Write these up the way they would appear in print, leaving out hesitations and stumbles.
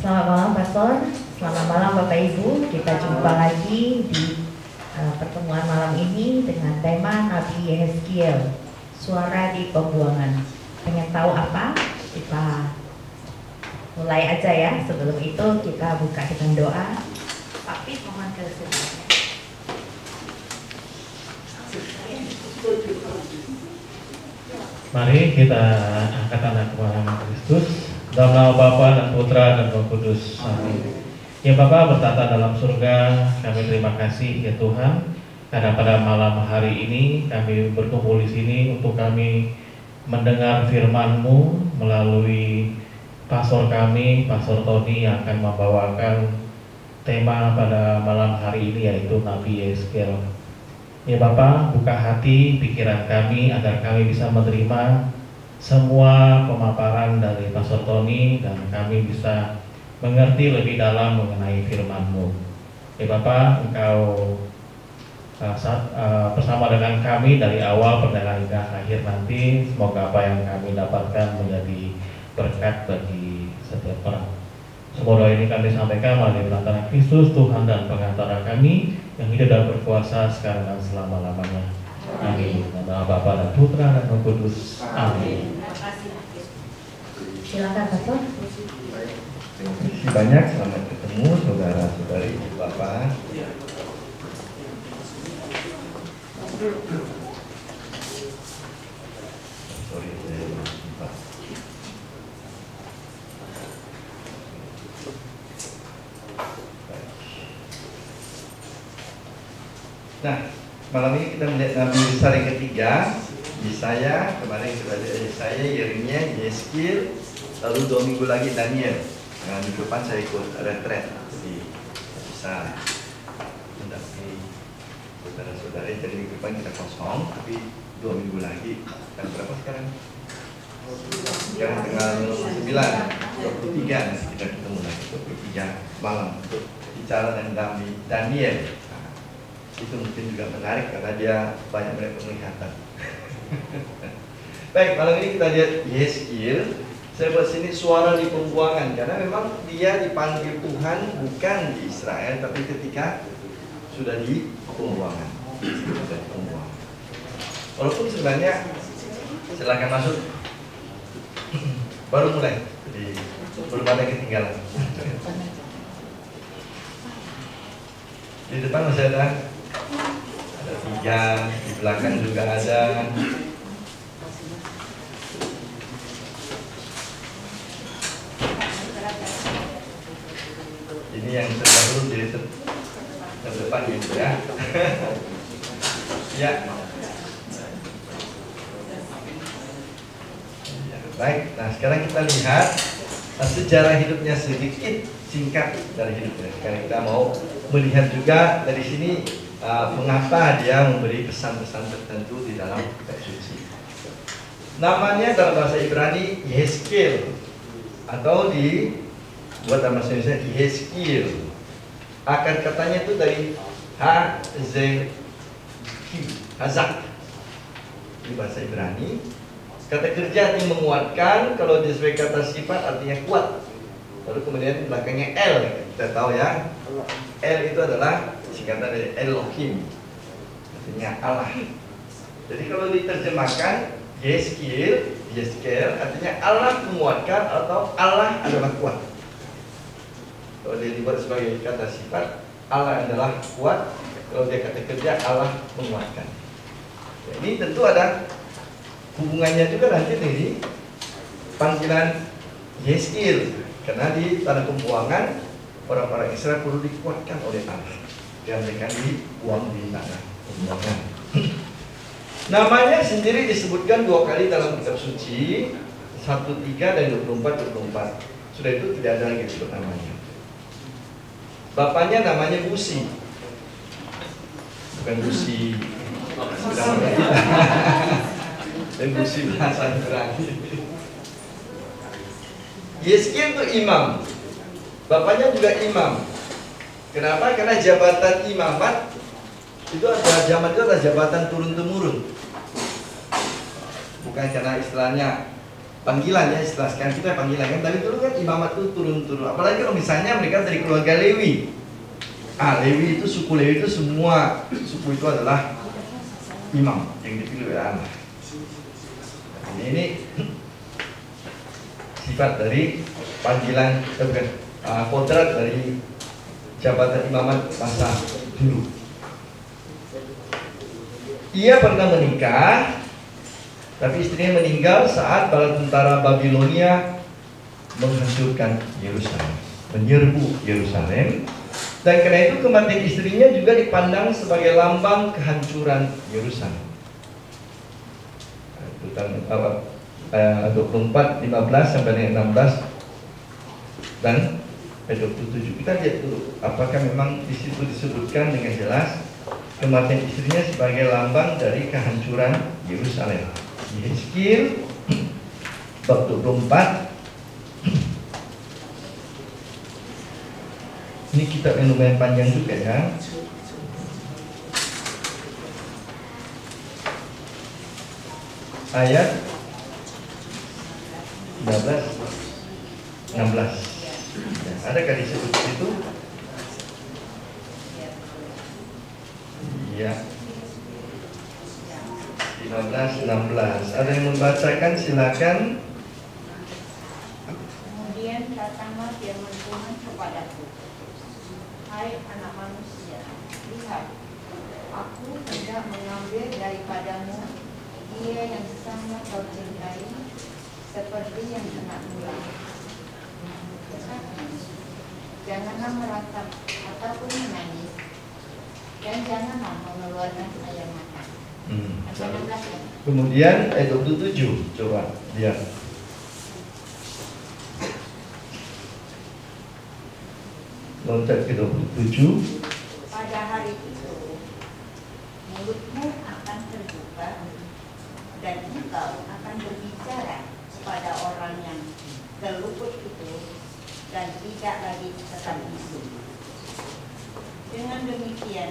Selamat malam Pastor, selamat malam Bapak Ibu. Kita jumpa lagi di pertemuan malam ini dengan tema Nabi Yehezkiel, suara di pembuangan. Pengen tahu apa? Kita mulai aja ya. Sebelum itu kita buka dengan doa. Tapi mohon kesediaan. Mari kita angkat anak kepada Kristus. Dalam nama Bapa dan Putra dan Roh Kudus. Amin. Ya Bapa bertata dalam surga, kami terima kasih ya Tuhan karena pada malam hari ini kami berkumpul di sini untuk kami mendengar firman-Mu melalui pastor kami, Pastor Tony yang akan membawakan tema pada malam hari ini yaitu Nabi Yehezkiel. Ya Bapa, buka hati pikiran kami agar kami bisa menerima semua pemaparan dari Pastor Tony dan kami bisa mengerti lebih dalam mengenai firman-Mu. Ya Bapak, Engkau bersama dengan kami dari awal perjalanan hingga akhir nanti. Semoga apa yang kami dapatkan menjadi berkat bagi setiap orang. Semua doa ini kami sampaikan melalui perantara Kristus, Tuhan dan pengantara kami yang hidup dan berkuasa sekarang dan selama-lamanya. Amin. Nama Bapa dan Putra dan Roh Kudus. Amin. Silakan Pastor. Terima kasih banyak. Selamat ketemu saudara-saudari Bapak. Sorry, saya lupa. Nah, malam ini kita melihat Nabi besar yang ketiga, Yesaya. Kemarin kita lihat Yesaya, Yeremia, Yehezkiel, lalu 2 minggu lagi Daniel. Nah, minggu depan saya ikut retret, jadi bisa mendampingi saudara-saudara. Jadi minggu depan kita kosong, tapi 2 minggu lagi. Tanggal berapa sekarang? Sekarang tanggal 9, 23 nanti kita ketemu lagi, 23 malam untuk bicara dengan Daniel. Itu mungkin juga menarik karena dia banyak penglihatan. Baik, malam ini kita lihat Yehezkiel. Saya buat sini suara di pembuangan karena memang dia dipanggil Tuhan bukan di Israel tapi ketika sudah di pembuangan. Walaupun sebenarnya silakan masuk. Baru mulai, jadi belum ada ketinggalan. Di depan masih ada 3, di belakang juga ada. Ini yang terdahulu jadi terdepan gitu ya. Ya. Baik, nah sekarang kita lihat sejarah hidupnya sedikit singkat dari hidupnya. Sekarang kita mau melihat juga dari sini mengapa dia memberi pesan-pesan tertentu di dalam teks suci. Namanya dalam bahasa Ibrani Yehezkiel atau buat dalam bahasa Indonesia Yehezkiel. Akar katanya itu dari Hazak. Ini bahasa Ibrani. Kata kerja artinya menguatkan, kalau dia sebagai kata sifat artinya kuat. Lalu kemudian belakangnya El, kita tahu ya. El itu adalah singkatan dari Elohim, artinya Allah. Jadi kalau diterjemahkan Yehezkiel artinya Allah menguatkan atau Allah adalah kuat. Kalau dia dibuat sebagai kata sifat, Allah adalah kuat. Kalau dia kata kerja, Allah menguatkan. Ya, ini tentu ada hubungannya juga nanti dari panggilan Yehezkiel. Karena di tanah pembuangan orang-orang Israel perlu dikuatkan oleh Allah. Dan mereka dibuang di tanah pembuangan. Namanya sendiri disebutkan 2 kali dalam kitab suci, 1:3 dan 24:24. Sudah itu tidak ada lagi disebut namanya. Bapaknya namanya Busi, bukan Busi dan Busi bahasa Ibrani. Yehezkiel itu imam, bapaknya juga imam. Kenapa? Karena jabatan imamat itu adalah zaman itu adalah jabatan turun temurun. Bukan karena istilahnya panggilan ya, istilah sekarang kita panggilan kan. Tapi dulu kan imamat itu turun-turun. Apalagi kalau misalnya mereka dari keluarga Lewi. Lewi itu, suku Lewi itu semua suku itu adalah imam yang dipilih oleh Allah. Ini sifat dari panggilan, kodrat dari jabatan imamat masa dulu. Ia pernah menikah, tapi istrinya meninggal saat bala tentara Babilonia menghancurkan Yerusalem, menyerbu Yerusalem. Dan karena itu kematian istrinya juga dipandang sebagai lambang kehancuran Yerusalem. Itu 24, 15 sampai 16 dan 27. Kita lihat dulu apakah memang di situ disebutkan dengan jelas kematian istrinya sebagai lambang dari kehancuran Yerusalem. Yehezkiel bab 24. Ini kitab yang lumayan panjang juga ya. Ayat 16. Ya, adakah disebut itu? Iya. 15, 16. Ada yang membacakan, silakan. Kemudian datanglah firman Tuhan kepadaku, hai anak manusia, lihat, aku hendak mengambil daripadamu dia yang sangat kau cintai, seperti yang anak mula. Tetapi janganlah meratap ataupun menangis, dan janganlah mengeluarkan air mata. Kemudian ayat 27, coba lihat. Loncat ke 27. Pada hari itu mulutmu akan terbuka dan engkau akan berbicara kepada orang yang terluput itu dan tidak lagi tetap bisu. Dengan demikian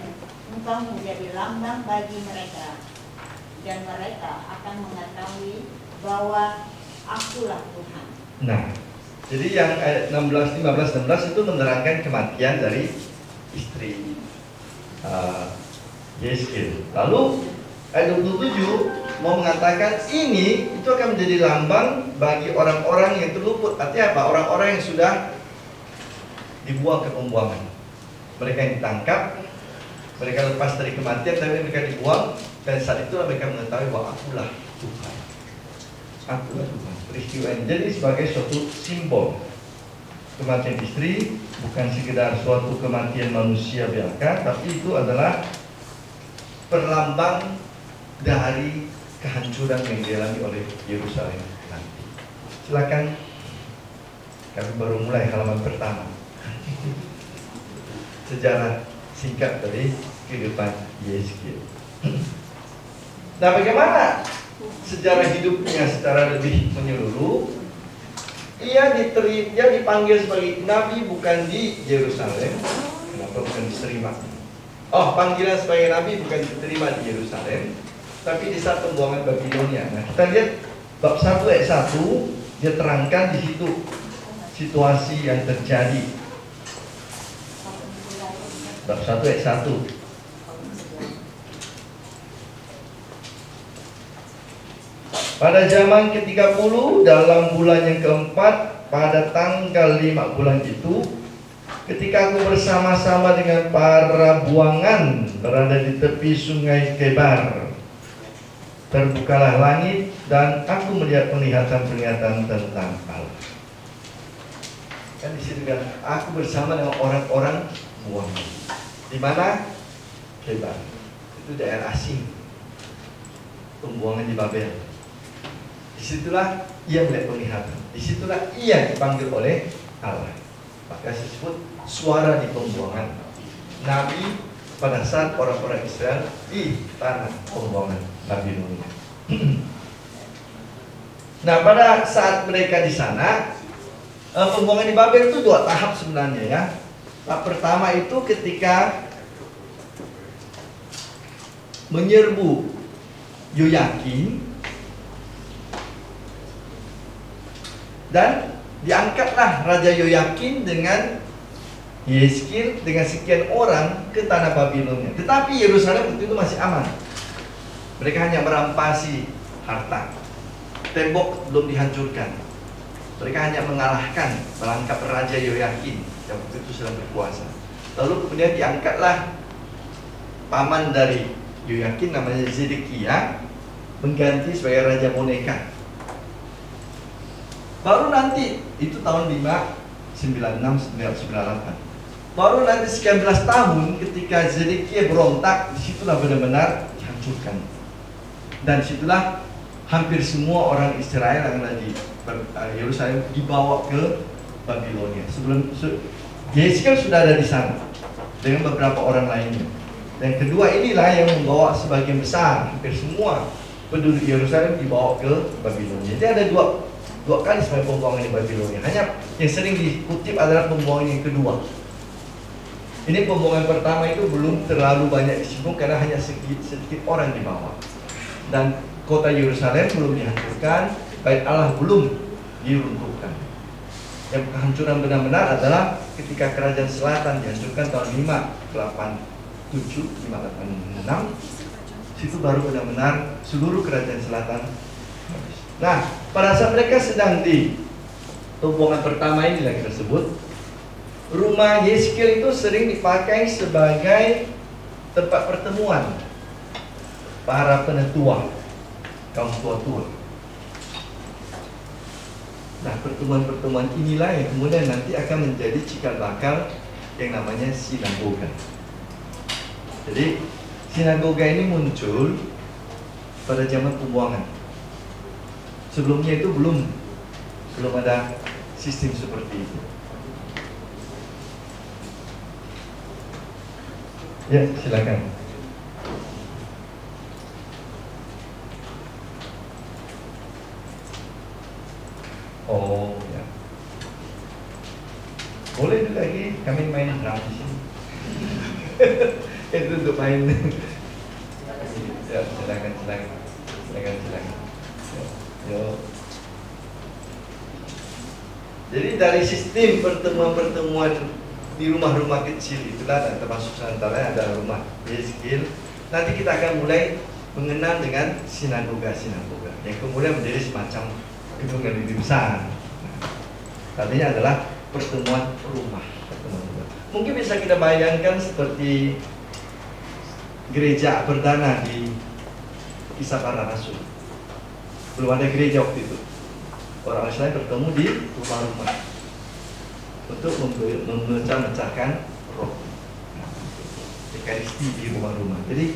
engkau menjadi lambang bagi mereka, dan mereka akan mengetahui bahwa akulah Tuhan. Nah, jadi yang ayat 16, 15, 16 itu menerangkan kematian dari istri Yehezkiel. Lalu ayat 27 mau mengatakan ini itu akan menjadi lambang bagi orang-orang yang terluput. Artinya apa? Orang-orang yang sudah dibuang ke pembuangan. Mereka yang ditangkap, mereka lepas dari kematian, tapi mereka dibuang, dan saat itu mereka mengetahui bahwa akulah Tuhan. Akulah Tuhan. Peristiwa ini jadi sebagai suatu simbol. Kematian istri bukan sekedar suatu kematian manusia biasa, tapi itu adalah perlambang dari kehancuran yang dialami oleh Yerusalem nanti. Silakan, kami baru mulai halaman pertama. Sejarah singkat dari kehidupan Yehezkiel. Nah, bagaimana sejarah hidupnya secara lebih menyeluruh? Ia dipanggil sebagai nabi bukan di Yerusalem. Kenapa bukan diterima? Panggilan sebagai nabi bukan diterima di Yerusalem, tapi di saat pembuangan Babilonia. Nah, kita lihat bab 1 ayat 1, dia terangkan di situ situasi yang terjadi. Bab 1 ayat 1. Pada zaman ke-30 dalam bulan yang keempat, pada tanggal 5 bulan itu, ketika aku bersama-sama dengan para buangan berada di tepi sungai Kebar, terbukalah langit dan aku melihat penglihatan tentang Allah. Kan di sini kan aku bersama dengan orang-orang buangan. Di mana? Kebar. Itu daerah asing. Pembuangan di Babel. Disitulah ia melihat penglihatan. Disitulah ia dipanggil oleh Allah. Maka disebut suara di pembuangan. Nabi pada saat orang-orang Israel di tanah pembuangan Babilonia. Nah, pada saat mereka di sana, pembuangan di Babel itu 2 tahap sebenarnya ya. Tahap pertama itu ketika menyerbu Yoyakim, Dan diangkatlah Raja Yoyakin dengan Yehezkiel dengan sekian orang ke tanah Babilonia. Tetapi Yerusalem waktu itu masih aman. Mereka hanya merampasi harta. Tembok belum dihancurkan. Mereka hanya mengalahkan melangkap Raja Yoyakin yang waktu itu sedang berkuasa. Lalu kemudian diangkatlah paman dari Yoyakin namanya Zedekia mengganti sebagai Raja boneka. Baru nanti itu tahun 596-998. Baru nanti sekian belas tahun ketika Zedekia berontak, disitulah benar-benar dihancurkan. Dan disitulah hampir semua orang Israel yang ada di Yerusalem dibawa ke Babilonia. Sebelum Yehezkiel sudah ada di sana dengan beberapa orang lainnya. Dan kedua inilah yang membawa sebagian besar, hampir semua penduduk Yerusalem dibawa ke Babilonia. Jadi ada dua kali sebenarnya pembuangan di Babilonia. Hanya yang sering dikutip adalah pembuangan yang kedua. Ini pembuangan pertama itu belum terlalu banyak disinggung karena hanya sedikit orang dibawa. Dan kota Yerusalem belum dihancurkan, Bait Allah belum diruntuhkan. Yang kehancuran benar-benar adalah ketika kerajaan selatan dihancurkan tahun 586. Situ baru benar-benar seluruh kerajaan selatan habis. Nah, pada saat mereka sedang di pembuangan pertama inilah kita sebut, rumah Yehezkiel itu sering dipakai sebagai tempat pertemuan para penetua, kaum tua-tua. Nah, pertemuan-pertemuan inilah yang kemudian nanti akan menjadi cikal bakal yang namanya sinagoga. Jadi, sinagoga ini muncul pada zaman pembuangan. Sebelumnya itu belum ada sistem seperti itu. Ya, silakan. Oh, ya. Boleh juga lagi kami main drum di sini. Itu untuk main. Ya, silakan. Yo. Jadi dari sistem pertemuan-pertemuan di rumah-rumah kecil itulah, dan termasuk seantaranya ada rumah Yehezkiel. Nanti kita akan mulai mengenal dengan sinagoga yang kemudian menjadi semacam gedung yang lebih besar. Tadinya adalah pertemuan rumah. Mungkin bisa kita bayangkan seperti gereja perdana di Kisah Para Rasul. Belum ada gereja waktu itu. Orang Islam bertemu di rumah-rumah untuk memecah-mecahkan roh, Ekaristi di rumah-rumah. Jadi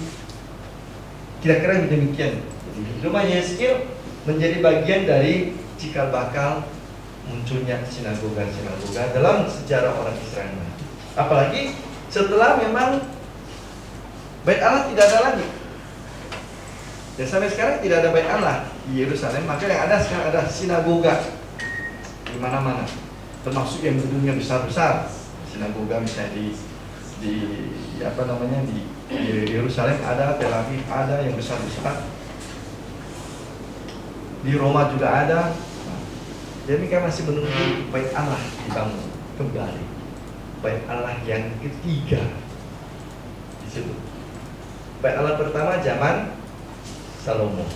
kira-kira demikian. Jadi rumah Yehezkiel menjadi bagian dari cikal bakal munculnya sinagoga dalam sejarah orang Israel. Apalagi setelah memang Bait Allah tidak ada lagi. Dan sampai sekarang tidak ada Bait Allah di Yerusalem, maka yang ada sekarang ada sinagoga di mana-mana. Termasuk yang gedungnya besar-besar. Sinagoga misalnya di Yerusalem ada, Tel Aviv ada yang besar-besar. Di Roma juga ada. Jadi kan masih menunggu Bait Allah dibangun kembali. Bait Allah yang ketiga disebut. Bait Allah pertama zaman Salomo.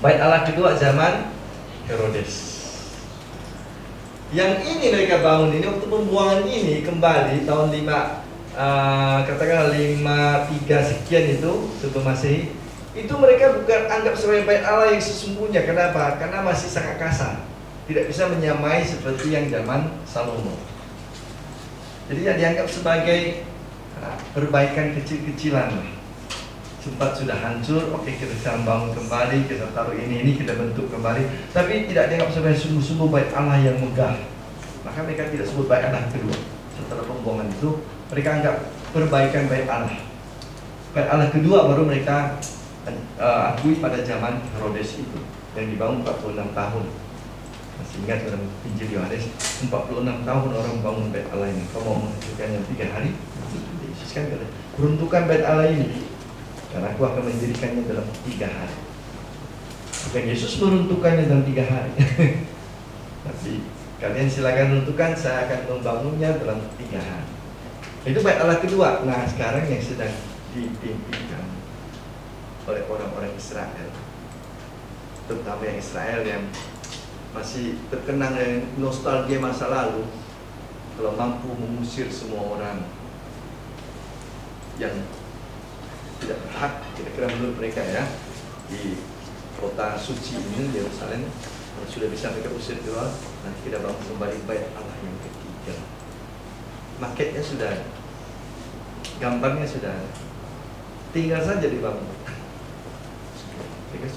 Bait Allah kedua zaman Herodes. Yang ini mereka bangun ini waktu pembuangan ini kembali tahun 53 sekian itu sebelum Masehi. Itu mereka bukan anggap sebagai Bait Allah yang sesungguhnya. Kenapa? Karena masih sangat kasar. Tidak bisa menyamai seperti yang zaman Salomo. Jadi yang dianggap sebagai perbaikan kecil-kecilan. Sempat sudah hancur, oke kita sekarang bangun kembali, kita taruh ini kita bentuk kembali. Tapi tidak dianggap sebagai sungguh-sungguh Bait Allah yang megah. Maka mereka tidak sebut Bait Allah kedua. Setelah pembuangan itu, mereka anggap perbaikan Bait Allah. Bait Allah kedua baru mereka akui pada zaman Herodes itu yang dibangun 46 tahun. Masih ingat dalam Injil Yohanes 46 tahun orang bangun Bait Allah ini. Kau mau menghancurkannya 3 hari? Yesus kan kata, peruntukan Bait Allah ini karena aku akan mendirikannya dalam 3 hari. Bukan Yesus meruntukannya dalam 3 hari. Tapi kalian silakan tentukan, saya akan membangunnya dalam 3 hari. Itu bait Allah kedua. Nah, sekarang yang sedang dipimpinkan oleh orang-orang Israel, terutama yang Israel yang masih terkenang dengan nostalgia masa lalu, kalau mampu mengusir semua orang yang tidak berhak, kira-kira menurut mereka ya, di kota suci ini, Yerusalem, kalau sudah bisa mereka usir keluar, nanti kita bangun kembali bait Allah yang ketiga. Maketnya sudah ada, gambarnya sudah ada, tinggal saja dibangun. Mereka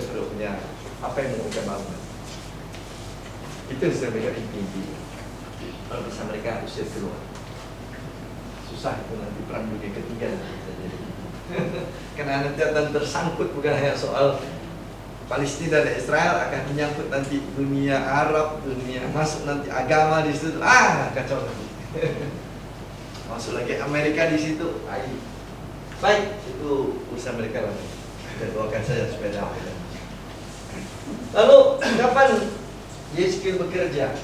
sudah punya apa yang mereka bangun. Itu yang sudah mereka impikan. Kalau bisa mereka usir keluar, susah itu nanti perang dunia ketiga karena nanti akan tersangkut bukan hanya soal Palestina dan Israel, akan menyangkut nanti dunia Arab, dunia masuk nanti agama di situ, kacau nanti. Masuk lagi Amerika di situ, baik itu urusan mereka lagi. Kita doakan saja supaya dapat. Lalu kapan Yeskil bekerja?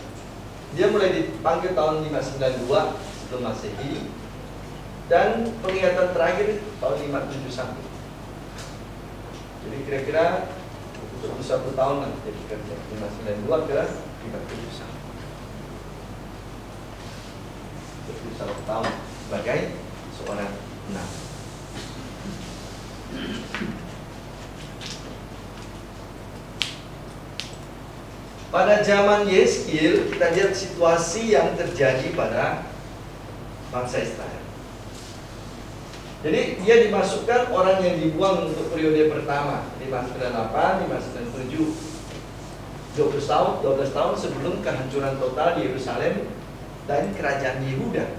Dia mulai dipanggil tahun 592 sebelum Masehi, dan penglihatan terakhir tahun 571. Jadi kira-kira 21 tahun nanti dia bekerja, 592 ke 571. 21 tahun sebagai seorang nabi. Pada zaman Yeskil, kita lihat situasi yang terjadi pada bangsa Israel. Jadi dia dimasukkan orang yang dibuang untuk periode pertama 598, 597, 12 tahun sebelum kehancuran total di Yerusalem dan kerajaan Yehuda.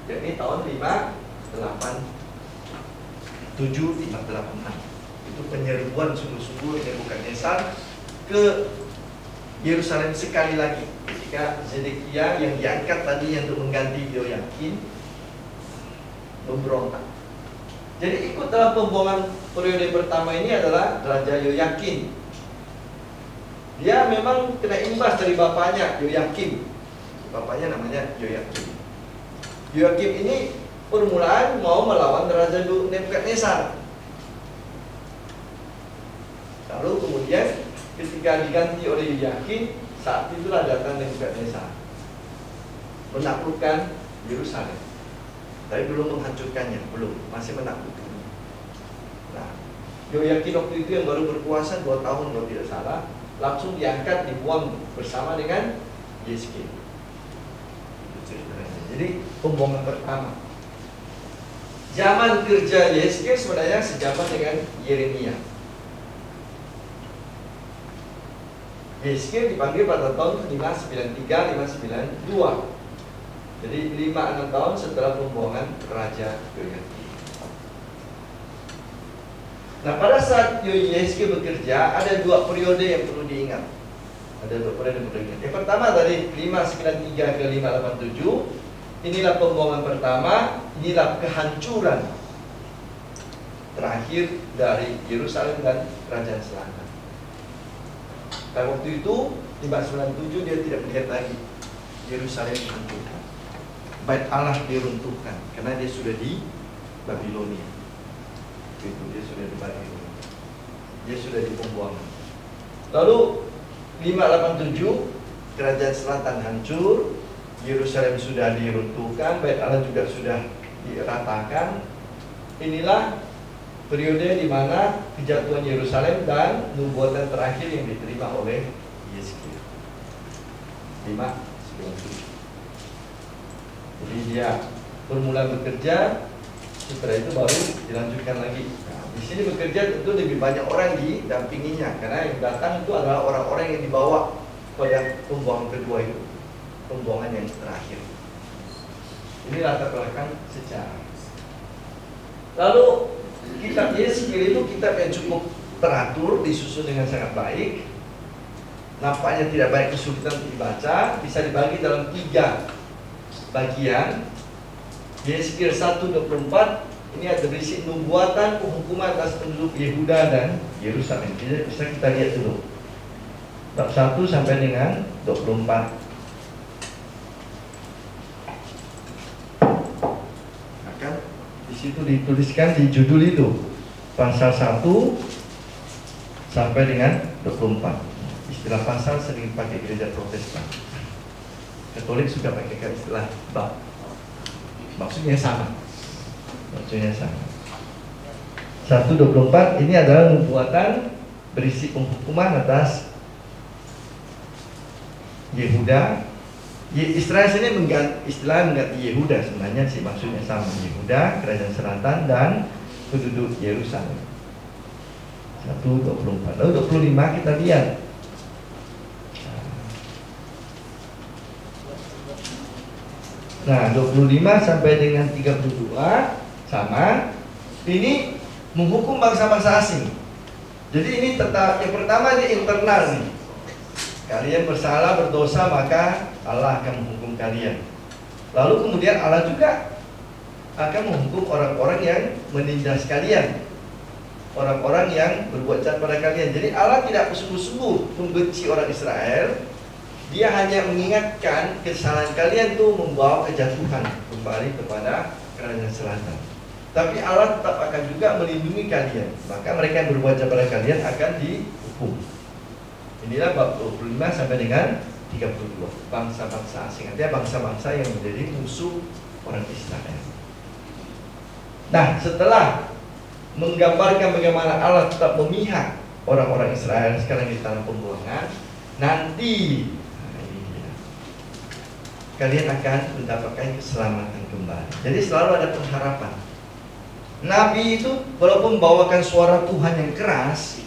Jadi tahun 587, 586. Itu penyerbuan sungguh-sungguh Nebukadnezar ke Yerusalem sekali lagi ketika Zedekia yang diangkat tadi untuk mengganti Yoyakin memberontak. Jadi ikut dalam pembuangan periode pertama ini adalah Raja Yoyakin. Dia memang kena imbas dari bapaknya Yoyakim. Bapaknya namanya Yoyakim. Yoyakim ini permulaan mau melawan Raja Nebukadnezar. Lalu kemudian ketika diganti oleh Yoyakin, saat itulah datang Nebukadnezar menaklukkan Yerusalem. Tapi belum menghancurkannya, belum, masih menaklukkannya. Nah, Yoyakin waktu itu yang baru berkuasa 2 tahun kalau tidak salah, langsung diangkat, dibuang bersama dengan Yeskil. Jadi pembuangan pertama. Zaman kerja Yeskil sebenarnya sejaman dengan Yeremia. Yeskil dipanggil pada tahun 593, 592. Jadi 5-6 tahun setelah pembuangan Raja Yoyakim. Nah, pada saat Yeskil bekerja, ada 2 periode yang perlu diingat. Ada 2 periode yang perlu diingat. Yang pertama dari 593 ke 587, inilah pembuangan pertama, inilah kehancuran terakhir dari Yerusalem dan Kerajaan Selatan. Dan waktu itu 597 dia tidak melihat lagi Yerusalem dihancurkan, Bait Allah diruntuhkan karena dia sudah di Babilonia. Itu dia sudah di Babilonia. Dia sudah di pembuangan. Lalu 587 Kerajaan Selatan hancur, Yerusalem sudah diruntuhkan, Bait Allah juga sudah diratakan. Inilah periode di mana kejatuhan Yerusalem dan nubuatan terakhir yang diterima oleh Yeskil. 597. Jadi dia bermula bekerja, setelah itu baru dilanjutkan lagi. Nah, di sini bekerja tentu lebih banyak orang didampinginya, karena yang datang itu adalah orang-orang yang dibawa pada pembuangan kedua itu, pembuangan yang terakhir. Ini latar belakang sejarah. Lalu kitab Yeskil itu kitab yang cukup teratur, disusun dengan sangat baik. Nampaknya tidak banyak kesulitan untuk dibaca. Bisa dibagi dalam 3 bagian. Yeskil 1:24 ini ada berisi nubuatan penghukuman atas penduduk Yehuda dan Yerusalem. Bisa kita lihat dulu. bab 1 sampai dengan 24. Akan di situ dituliskan di judul itu pasal 1 sampai dengan 24. Istilah pasal sering dipakai gereja Protestan. Katolik suka pakai istilah bab. Maksudnya sama. 1:24 ini adalah nubuatan berisi penghukuman atas Yehuda. Israel sini mengganti Yehuda, sebenarnya sih maksudnya sama. Yehuda, kerajaan selatan, dan penduduk Yerusalem. 1:24. Lalu 25 kita lihat. Nah, 25 sampai dengan 32 sama. Ini menghukum bangsa-bangsa asing. Jadi ini tetap, yang pertama ini internal nih. Kalian bersalah, berdosa, maka Allah akan menghukum kalian. Lalu kemudian Allah juga akan menghukum orang-orang yang menindas kalian, orang-orang yang berbuat jahat pada kalian. Jadi Allah tidak sungguh-sungguh membenci orang Israel. Dia hanya mengingatkan kesalahan kalian tuh membawa kejatuhan kembali kepada kerajaan selatan. Tapi Allah tetap akan juga melindungi kalian. Maka mereka yang berbuat jahat pada kalian akan dihukum. Inilah bab 25 sampai dengan 32. Bangsa-bangsa asing, artinya bangsa-bangsa yang menjadi musuh orang Israel. Nah, setelah menggambarkan bagaimana Allah tetap memihak orang-orang Israel sekarang di tanah pembuangan, nanti kalian akan mendapatkan keselamatan kembali. Jadi selalu ada pengharapan. Nabi itu walaupun membawakan suara Tuhan yang keras,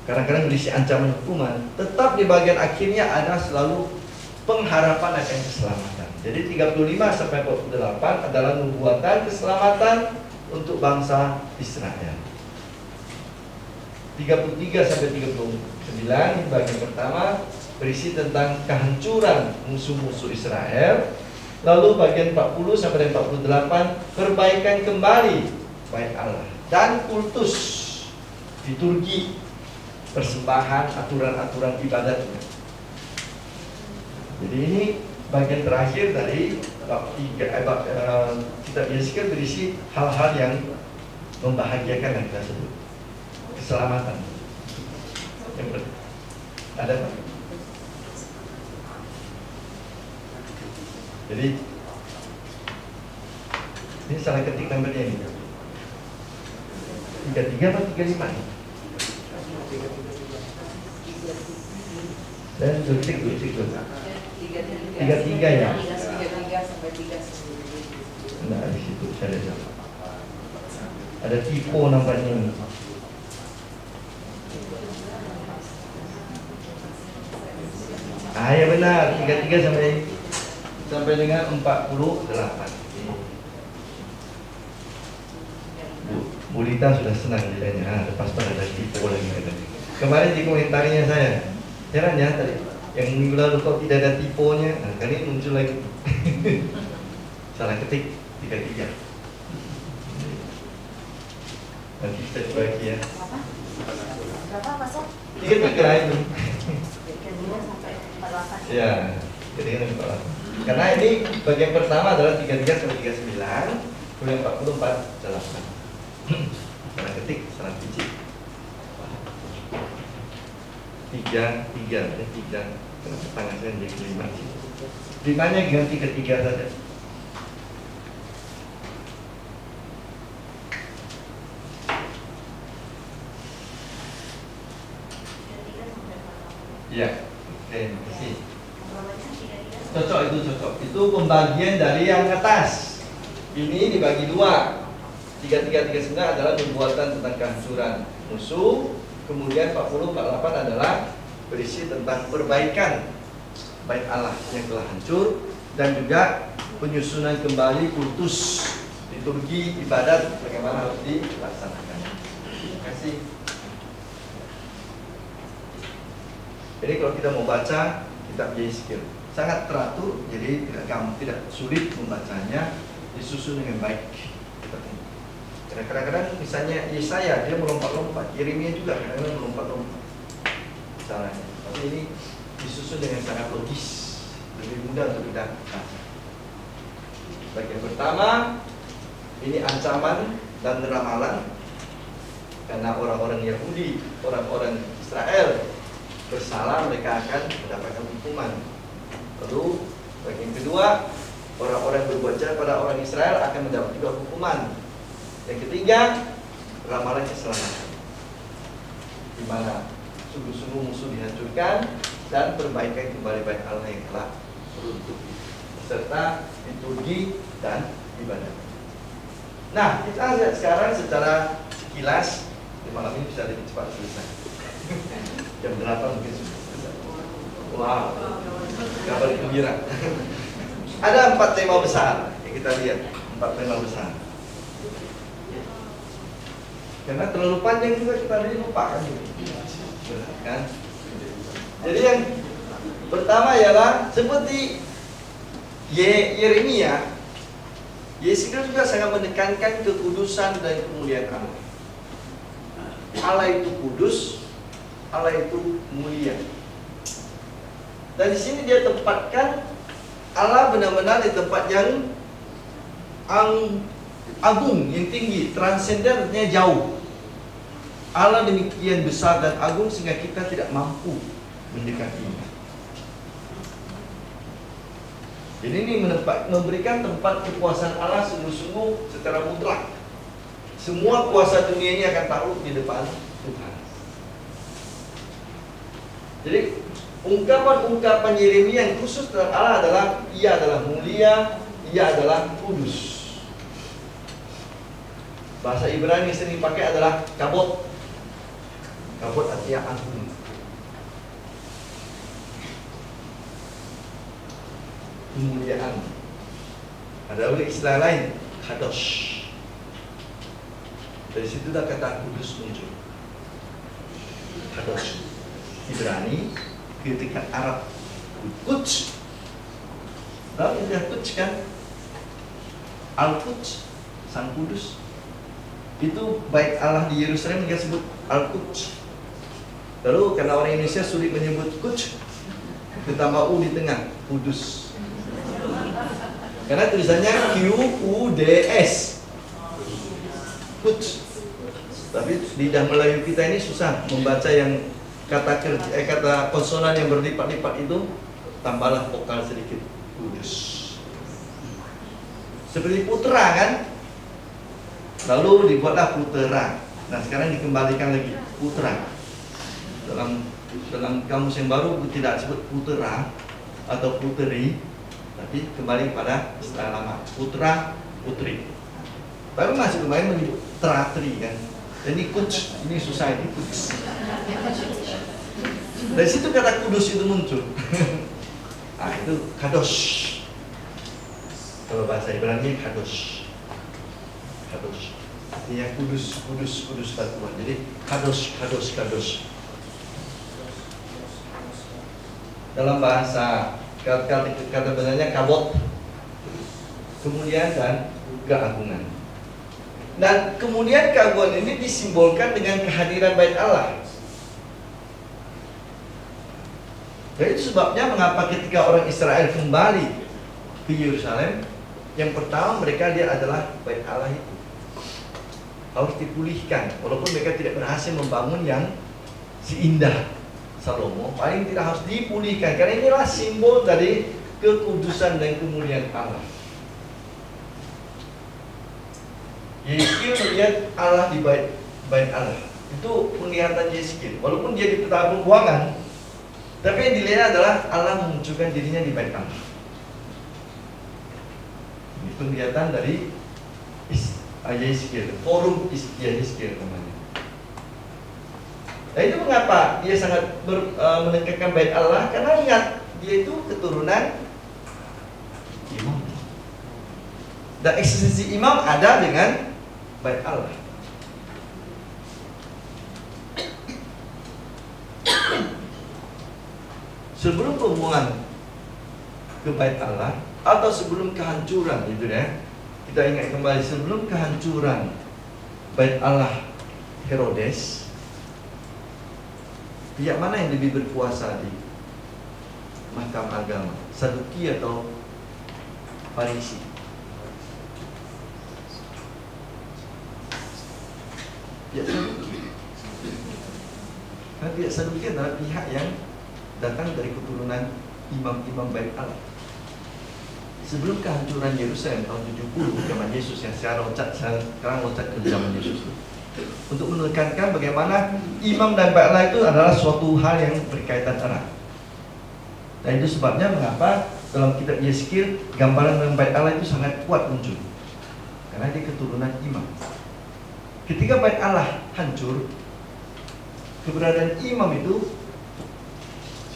kadang-kadang berisi ancaman hukuman, tetap di bagian akhirnya ada selalu pengharapan akan keselamatan. Jadi 35 sampai 48 adalah nubuatan keselamatan untuk bangsa Israel. 33 sampai 39 bagian pertama berisi tentang kehancuran musuh-musuh Israel. Lalu bagian 40 sampai 48 perbaikan kembali bait Allah dan kultus, liturgi, persembahan, aturan-aturan ibadatnya. Jadi ini bagian terakhir dari bab 3 kitab Yeskiel berisi hal-hal yang membahagiakan yang kita sebut keselamatan. Yang ada Pak? Jadi ini salah ketik nomornya ini 33 atau 35 nih? Dan detik dulu 33 ya? 33 sampai 39. Nah, di situ saya lihat ada tipe nampaknya ini. Ah ya benar, 33 sampai dengan 48. Bu Lita sudah senang jadinya. Ada pastor ada tipe lagi. Kemarin di komentarinya saya, heran ya tadi yang minggu lalu kok tidak ada tiponya. Nah, kali ini muncul lagi. Salah ketik 33. Nanti kita coba lagi ya. Berapa pasal? 33 itu. 32 sampai 48. Ya, jadi kan 48. Karena ini bagian pertama adalah 33 sampai 39, kemudian 44 jelaskan. Salah ketik, salah biji. 3, kenapa tangan saya jadi 5 sih? 5-nya ganti ke 3 saja. Iya, oke, terima kasih. Cocok itu cocok. Itu pembagian dari yang atas. Ini dibagi 2. 33-39 adalah nubuatan tentang kehancuran musuh. Kemudian 40-48 adalah berisi tentang perbaikan bait Allah yang telah hancur dan juga penyusunan kembali kultus, liturgi, ibadat bagaimana harus dilaksanakan. Terima kasih. Jadi kalau kita mau baca kitab Yeskiel sangat teratur, jadi tidak sulit membacanya, disusun dengan baik. Kadang-kadang misalnya Yesaya dia melompat-lompat, Yeremia juga kadang-kadang melompat-lompat. caranya. Tapi ini disusun dengan sangat logis, lebih mudah untuk kita baca. Bagian pertama, ini ancaman dan ramalan karena orang-orang Yahudi, orang-orang Israel bersalah, mereka akan mendapatkan hukuman. Lalu bagian kedua, orang-orang berbuat jahat pada orang Israel akan mendapat juga hukuman. Yang ketiga, ramalan keselamatan, di mana sungguh-sungguh musuh dihancurkan dan perbaikan kembali bait Allah yang telah runtuh, serta liturgi dan ibadah. Nah, kita lihat sekarang secara sekilas. Di malam ini bisa lebih cepat selesai. Jam 8 mungkin sudah selesai. Wow, kabar gembira. Ada 4 tema besar yang kita lihat, 4 tema besar. Karena terlalu panjang juga kita lupa kan, kan? Jadi yang pertama ialah seperti Yeremia, Yeskiel juga sangat menekankan kekudusan dan kemuliaan Allah. Allah itu kudus, Allah itu mulia. Dan di sini dia tempatkan Allah benar-benar di tempat yang agung, yang tinggi, transenden, artinya jauh. Allah demikian besar dan agung sehingga kita tidak mampu mendekatinya. Jadi ini memberikan tempat kekuasaan Allah sungguh-sungguh secara mutlak. Semua kuasa dunia ini akan takluk di depan Tuhan. Jadi ungkapan-ungkapan Yeremia yang khusus terhadap Allah adalah Ia adalah mulia, Ia adalah kudus. Bahasa Ibrani yang sering dipakai adalah kabot. Kabot artinya agung. Kemuliaan. Ada istilah lain, kadosh. Dari situ dah kata kudus muncul. Kadosh. Ibrani, ketika Arab Quds. Lalu dia Quds kan? Al-Quds, Sang Kudus. Itu bait Allah di Yerusalem dia sebut Al-Quds. Lalu karena orang Indonesia sulit menyebut Quds, ditambah U di tengah, Kudus. Karena tulisannya Q-U-D-S, Quds. Tapi lidah Melayu kita ini susah membaca yang kata konsonan yang berlipat-lipat itu, tambahlah vokal sedikit, Kudus. Seperti putra kan? Lalu dibuatlah putera. Nah sekarang dikembalikan lagi putra. Dalam kamus yang baru tidak sebut putera atau puteri, tapi kembali pada istilah lama, putra, putri. Baru masih lumayan menyebut teratri kan. Dan ini kuds, ini susah, ini kuds. Dari situ kata kudus itu muncul. Nah itu kadosh. Kalau bahasa Ibrani kadosh. Kadosh. Artinya kudus, kudus, kudus Tuhan. Jadi kadosh, kadosh, kadosh. Dalam bahasa kata benarnya kabot, kemuliaan dan keagungan. Dan kemudian keagungan ini disimbolkan dengan kehadiran bait Allah. Dan itu sebabnya mengapa ketika orang Israel kembali ke Yerusalem, yang pertama mereka lihat adalah bait Allah itu harus dipulihkan. Walaupun mereka tidak berhasil membangun yang seindah Salomo, paling tidak harus dipulihkan. Karena inilah simbol dari kekudusan dan kemuliaan Allah. Yeskiel melihat Allah di bait Allah. Itu penglihatan Yeskiel. Walaupun dia di peta pembuangan, tapi yang dilihat adalah Allah memunculkan dirinya di bait Allah. Ini penglihatan dari Yeskiel, forum Yeskiel namanya. Nah itu mengapa dia sangat menekankan bait Allah? Karena ingat, dia itu keturunan imam. Dan eksistensi imam ada dengan bait Allah. Sebelum pembuangan ke bait Allah atau sebelum kehancuran itu ya, kita ingat kembali sebelum kehancuran bait Allah Herodes, Pihak mana yang lebih berkuasa di mahkamah agama? Saduki atau Farisi? Pihak Saduki. Karena pihak Saduki adalah pihak yang datang dari keturunan imam-imam Bait Allah. Sebelum kehancuran Yerusalem tahun 70 zaman Yesus, yang sekarang loncat ke zaman Yesus, untuk menekankan bagaimana imam dan Bait Allah itu adalah suatu hal yang berkaitan erat. Dan itu sebabnya mengapa dalam kitab Yeskil gambaran dengan Bait Allah itu sangat kuat muncul, karena dia keturunan imam. Ketika Bait Allah hancur, keberadaan imam itu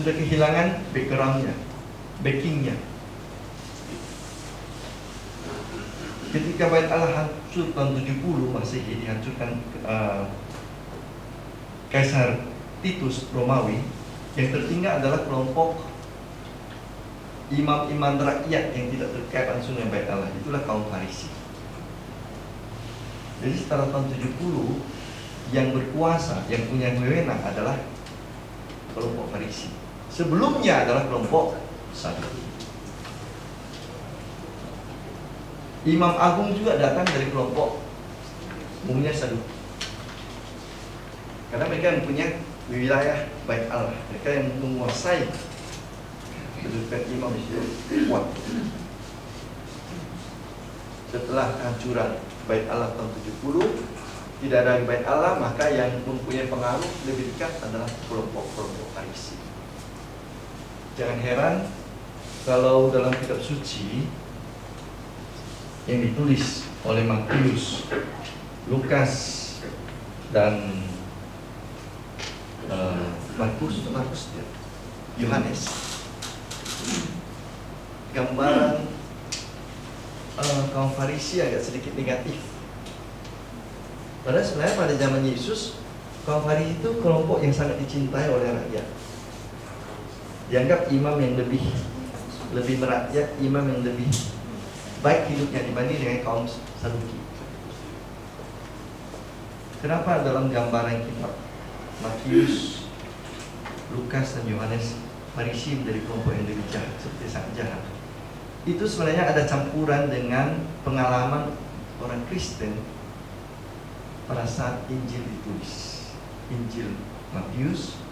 sudah kehilangan backgroundnya, backingnya. Ketika Bait Allah hancur tahun 70 Masehi, dihancurkan Kaisar Titus Romawi, yang tertinggal adalah kelompok imam-imam rakyat yang tidak terkait langsung dengan Bait Allah. Itulah kaum Farisi. Jadi setelah tahun 70, yang berkuasa, yang punya wewenang adalah kelompok Farisi. Sebelumnya adalah kelompok Saduki. Imam agung juga datang dari kelompok umumnya Saduki, karena mereka yang punya wilayah Bait Allah, mereka yang menguasai kedudukan imam di situ kuat. Setelah kehancuran Bait Allah tahun 70, tidak ada Bait Allah, maka yang mempunyai pengaruh lebih dekat adalah kelompok-kelompok Farisi. Jangan heran kalau dalam kitab suci yang ditulis oleh Matius, Lukas, dan Yohanes, gambaran kaum Farisi agak sedikit negatif. Padahal sebenarnya pada zaman Yesus, kaum Farisi itu kelompok yang sangat dicintai oleh rakyat. Dianggap imam yang lebih merakyat, imam yang lebih baik hidupnya dibanding dengan kaum Saduki. Kenapa dalam gambaran kitab Matius, Lukas, dan Yohanes, Farisi menjadi kelompok yang lebih jahat, seperti sangat jahat? Itu sebenarnya ada campuran dengan pengalaman orang Kristen pada saat Injil ditulis. Injil Matius,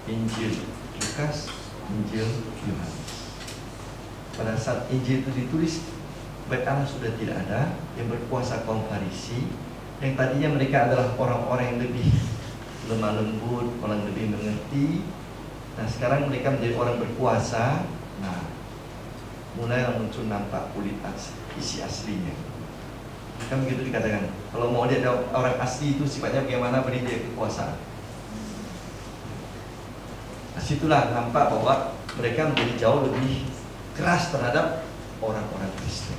Injil Lukas, Injil Yohanes. Pada saat Injil itu ditulis, Bait Allah sudah tidak ada, yang berkuasa kaum Farisi, yang tadinya mereka adalah orang-orang yang lebih lemah lembut, orang lebih mengerti. Nah, sekarang mereka menjadi orang berkuasa. Nah, mulai muncul nampak kulit isi aslinya. Kan begitu dikatakan. Kalau mau lihat orang asli itu sifatnya bagaimana, beri dia kekuasaan. Nah, situlah nampak bahwa mereka menjadi jauh lebih keras terhadap orang-orang Kristen,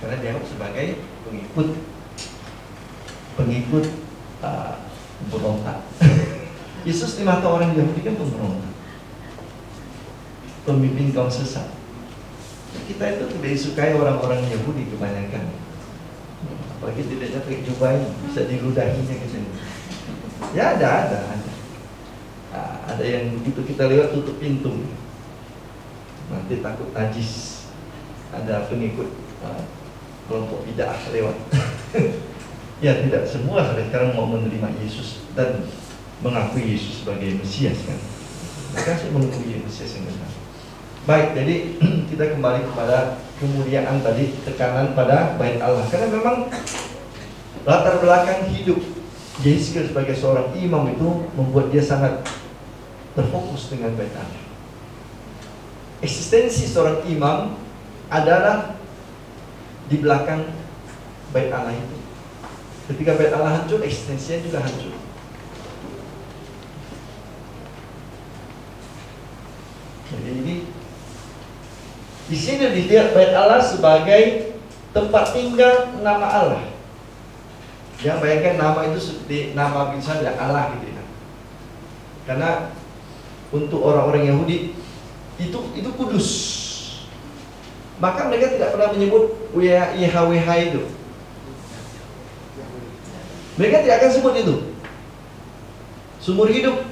karena dianggap sebagai pengikut pemberontak. Yesus di mata orang Yahudi kan pemberontak, pemimpin kaum sesat. Kita itu tidak disukai orang-orang Yahudi kebanyakan, apalagi tidak pakai jubah bisa diludahinya gitu. Ya ada yang begitu kita lewat tutup pintu, nanti takut najis. Ada pengikut kelompok bid'ah lewat. Ya, tidak semua sampai sekarang mau menerima Yesus dan mengakui Yesus sebagai Mesias kan. Mereka sudah mengakui Mesias yang benar. Baik, jadi kita kembali kepada kemuliaan tadi, tekanan pada Bait Allah. Karena memang latar belakang hidup Yeskil sebagai seorang imam itu membuat dia sangat terfokus dengan Bait Allah. Eksistensi seorang imam adalah di belakang Bait Allah itu. Ketika Bait Allah hancur, eksistensinya juga hancur. Jadi ini di sini dilihat Bait Allah sebagai tempat tinggal nama Allah. Jangan bayangkan nama itu seperti nama misalnya Allah gitu ya. Karena untuk orang-orang Yahudi itu kudus. Maka mereka tidak pernah menyebut YHWH itu. Mereka tidak akan sebut itu. Seumur hidup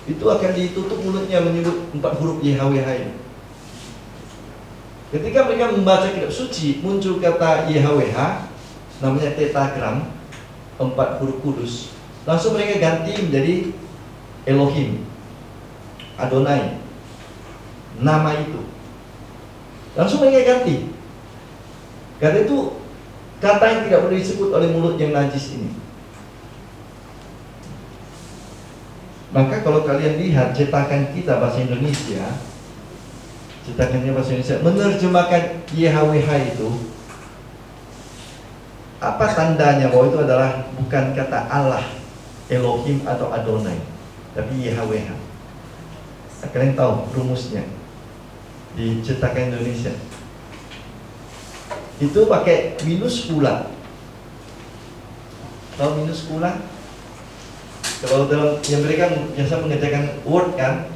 itu akan ditutup mulutnya menyebut 4 huruf YHWH ini. Ketika mereka membaca kitab suci, muncul kata YHWH, namanya tetagram, 4 huruf kudus. Langsung mereka ganti menjadi Elohim, Adonai, nama itu. Langsung mereka ganti. Karena itu kata yang tidak boleh disebut oleh mulut yang najis ini. Maka kalau kalian lihat cetakan kita bahasa Indonesia, cetakannya bahasa Indonesia menerjemahkan YHWH itu, apa tandanya bahwa itu adalah bukan kata Allah, Elohim atau Adonai, tapi YHWH. Nah, kalian tahu rumusnya di cetakan Indonesia itu pakai minuskula. Tahu minuskula? Kalau dalam yang mereka biasa mengerjakan Word kan,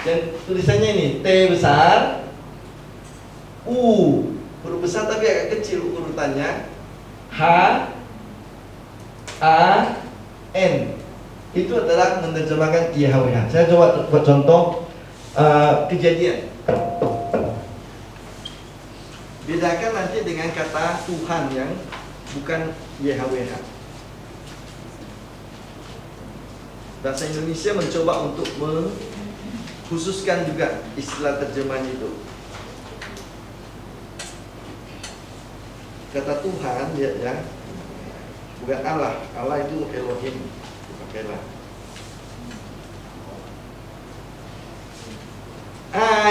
dan tulisannya ini T besar, U huruf besar tapi agak kecil urutannya, H, A, N. Itu adalah menerjemahkan YHWH. Saya coba buat contoh kejadian. Bedakan nanti dengan kata Tuhan yang bukan YHWH. Bahasa Indonesia mencoba untuk mengkhususkan juga istilah terjemahan itu. Kata Tuhan ya, bukan Allah. Allah itu Elohim. Pakailah.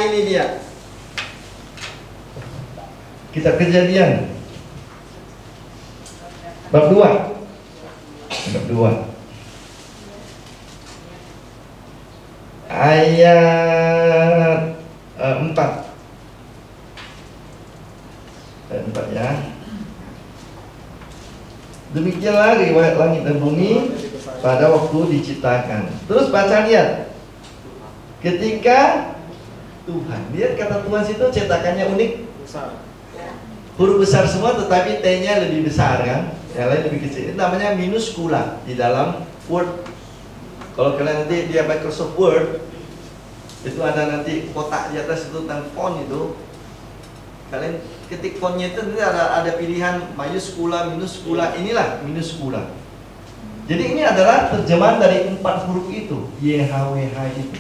Ini dia. Kitab Kejadian bab 2. Bab 2. Ayat 4. Ayat 4 ya. Demikianlah riwayat langit dan bumi pada waktu diciptakan. Terus baca lihat. Ketika Tuhan, lihat kata Tuhan situ cetakannya unik. Huruf besar semua tetapi T-nya lebih besar kan? Yang lain lebih kecil. Itu namanya minuskula di dalam Word. Kalau kalian nanti di Microsoft Word itu ada nanti kotak di atas itu tentang font itu. Kalian ketik fontnya itu nanti ada pilihan mayuskula, minuskula, inilah minuskula. Jadi ini adalah terjemahan dari 4 huruf itu, YHWH itu.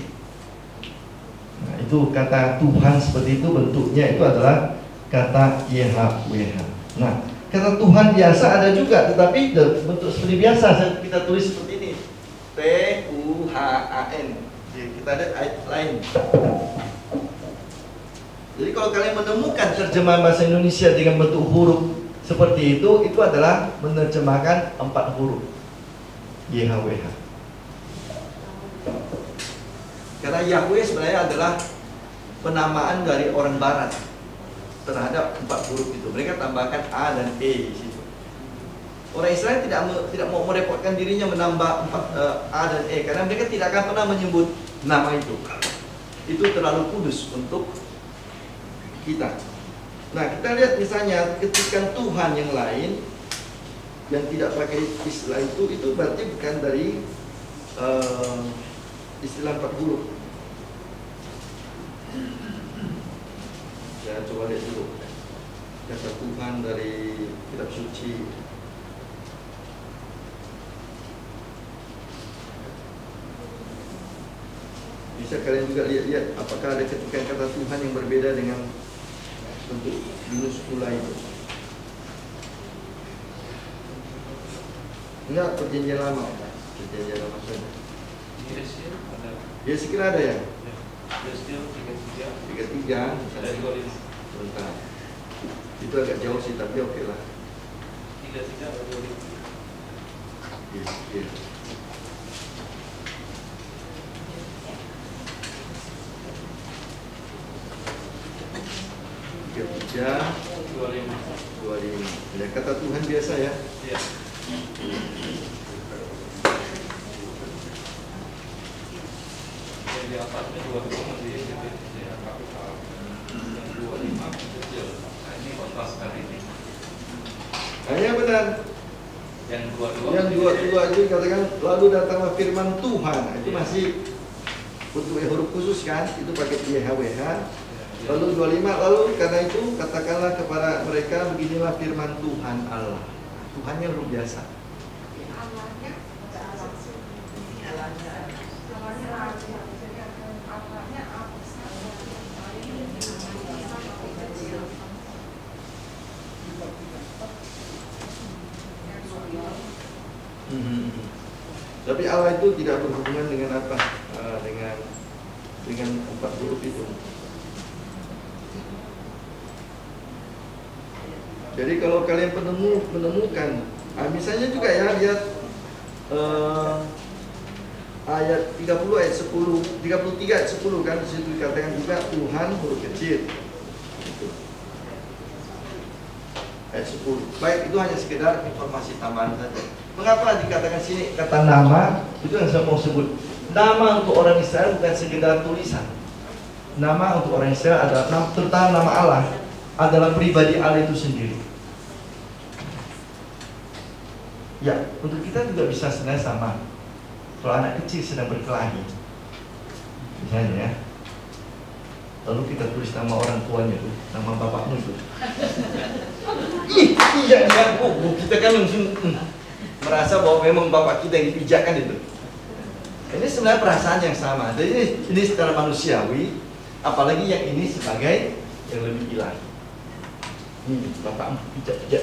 Nah, itu kata Tuhan seperti itu bentuknya itu adalah kata YHWH. Nah, kata Tuhan biasa ada juga, tetapi bentuk seperti biasa kita tulis seperti ini. Tuhan. Kita ada ayat lain. Jadi kalau kalian menemukan terjemahan bahasa Indonesia dengan bentuk huruf seperti itu adalah menerjemahkan 4 huruf YHWH. Karena Yahweh sebenarnya adalah penamaan dari orang Barat terhadap 4 huruf itu. Mereka tambahkan A dan E di situ. Orang Israel tidak mau merepotkan dirinya menambah A dan E karena mereka tidak akan pernah menyebut nama itu. Itu terlalu kudus untuk kita. Nah, kita lihat misalnya ketika Tuhan yang lain yang tidak pakai istilah itu berarti bukan dari istilah 4 huruf. Ya, coba lihat dulu kata Tuhan dari kitab suci. Bisa kalian juga lihat apakah ada ketikan kata Tuhan yang berbeda dengan bentuk minuskula itu. Enggak, perjanjian lama. Perjanjian lama saja. Ya, sekira ada ya? 33. Sebentar. Itu agak jauh sih, tapi oke lah. 33 atau 23. Yes. 25. Ya, kata Tuhan biasa ya. Iya. Di atasnya 25 di angka 25 kecil. Nah, ini kontras kali ini. Hanya benar. Yang dua-dua. Yang dua-dua itu dikatakan lalu datanglah firman Tuhan. Nah, itu masih untuk huruf khusus kan, itu pakai YHWH. Lalu 25, lalu karena itu katakanlah kepada mereka beginilah firman Tuhan Allah. Tuhannya luar biasa. Tapi Allah itu tidak berhubungan dengan apa? Dengan 4 huruf itu. Jadi kalau kalian menemukan, misalnya juga ya lihat ayat 30 ayat 10, 33 ayat 10 kan, di situ dikatakan juga Tuhan huruf kecil. Gitu. Ayat 10. Baik, itu hanya sekedar informasi tambahan saja. Mengapa dikatakan sini kata nama? Itu yang saya mau sebut. Nama untuk orang Israel bukan sekedar tulisan. Nama untuk orang Israel adalah, terutama nama Allah, adalah pribadi Allah itu sendiri. Ya, untuk kita juga bisa sebenarnya sama. Kalau anak kecil sedang berkelahi, misalnya ya, lalu kita tulis nama orang tuanya itu, nama bapakmu itu. Iya, kita kan langsung merasa bahwa memang bapak kita yang dipijakkan itu. Ini sebenarnya perasaan yang sama. Jadi ini secara manusiawi, apalagi yang ini sebagai yang lebih ilahi. Ini bapakmu pijak-pijak.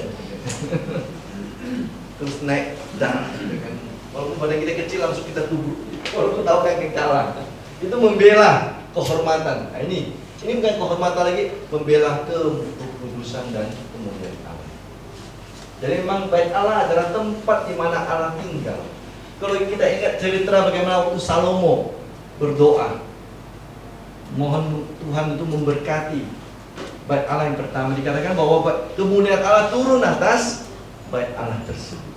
Terus naik darah gitu kan. Walaupun badan kita kecil langsung kita tubuh. Walaupun tahu kan yang kalah. Itu membela kehormatan. Nah ini bukan kehormatan lagi, membela kekudusan dan kemuliaan Allah. Jadi memang bait Allah adalah tempat di mana Allah tinggal. Kalau kita ingat cerita bagaimana waktu Salomo berdoa, mohon Tuhan itu memberkati bait Allah yang pertama, dikatakan bahwa kemuliaan Allah turun atas bait Allah tersebut,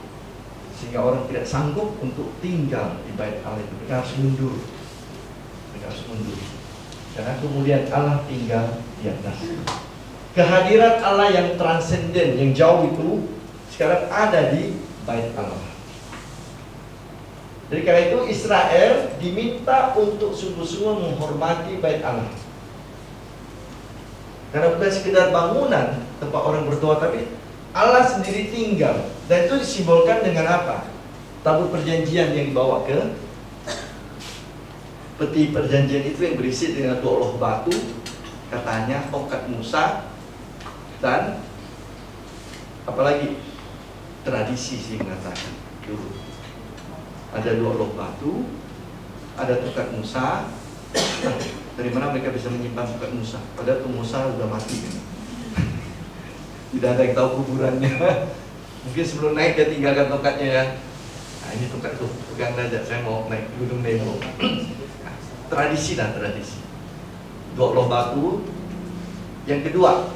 sehingga orang tidak sanggup untuk tinggal di bait Allah itu. Mereka harus mundur. Karena kemuliaan Allah tinggal di atas. Kehadiran Allah yang transenden, yang jauh itu sekarang ada di bait Allah. Jadi karena itu Israel diminta untuk sungguh-sungguh menghormati bait Allah. Karena bukan sekedar bangunan tempat orang berdoa, tapi Allah sendiri tinggal. Dan itu disimbolkan dengan apa? Tabut perjanjian yang dibawa ke peti perjanjian itu yang berisi dengan 2 loh batu, katanya tongkat Musa, dan apalagi tradisi sih mengatakan dulu ada 2 loh batu, ada tongkat Musa. Dari mana mereka bisa menyimpan tongkat Musa? Padahal tuh Musa sudah mati kan? Tidak ada yang tahu kuburannya. Mungkin sebelum naik dia tinggalkan tongkatnya ya. Nah ini tongkat tuh, pegang aja, saya mau naik gunung Nebo. Tradisi dan tradisi. 2 loh batu. Yang kedua,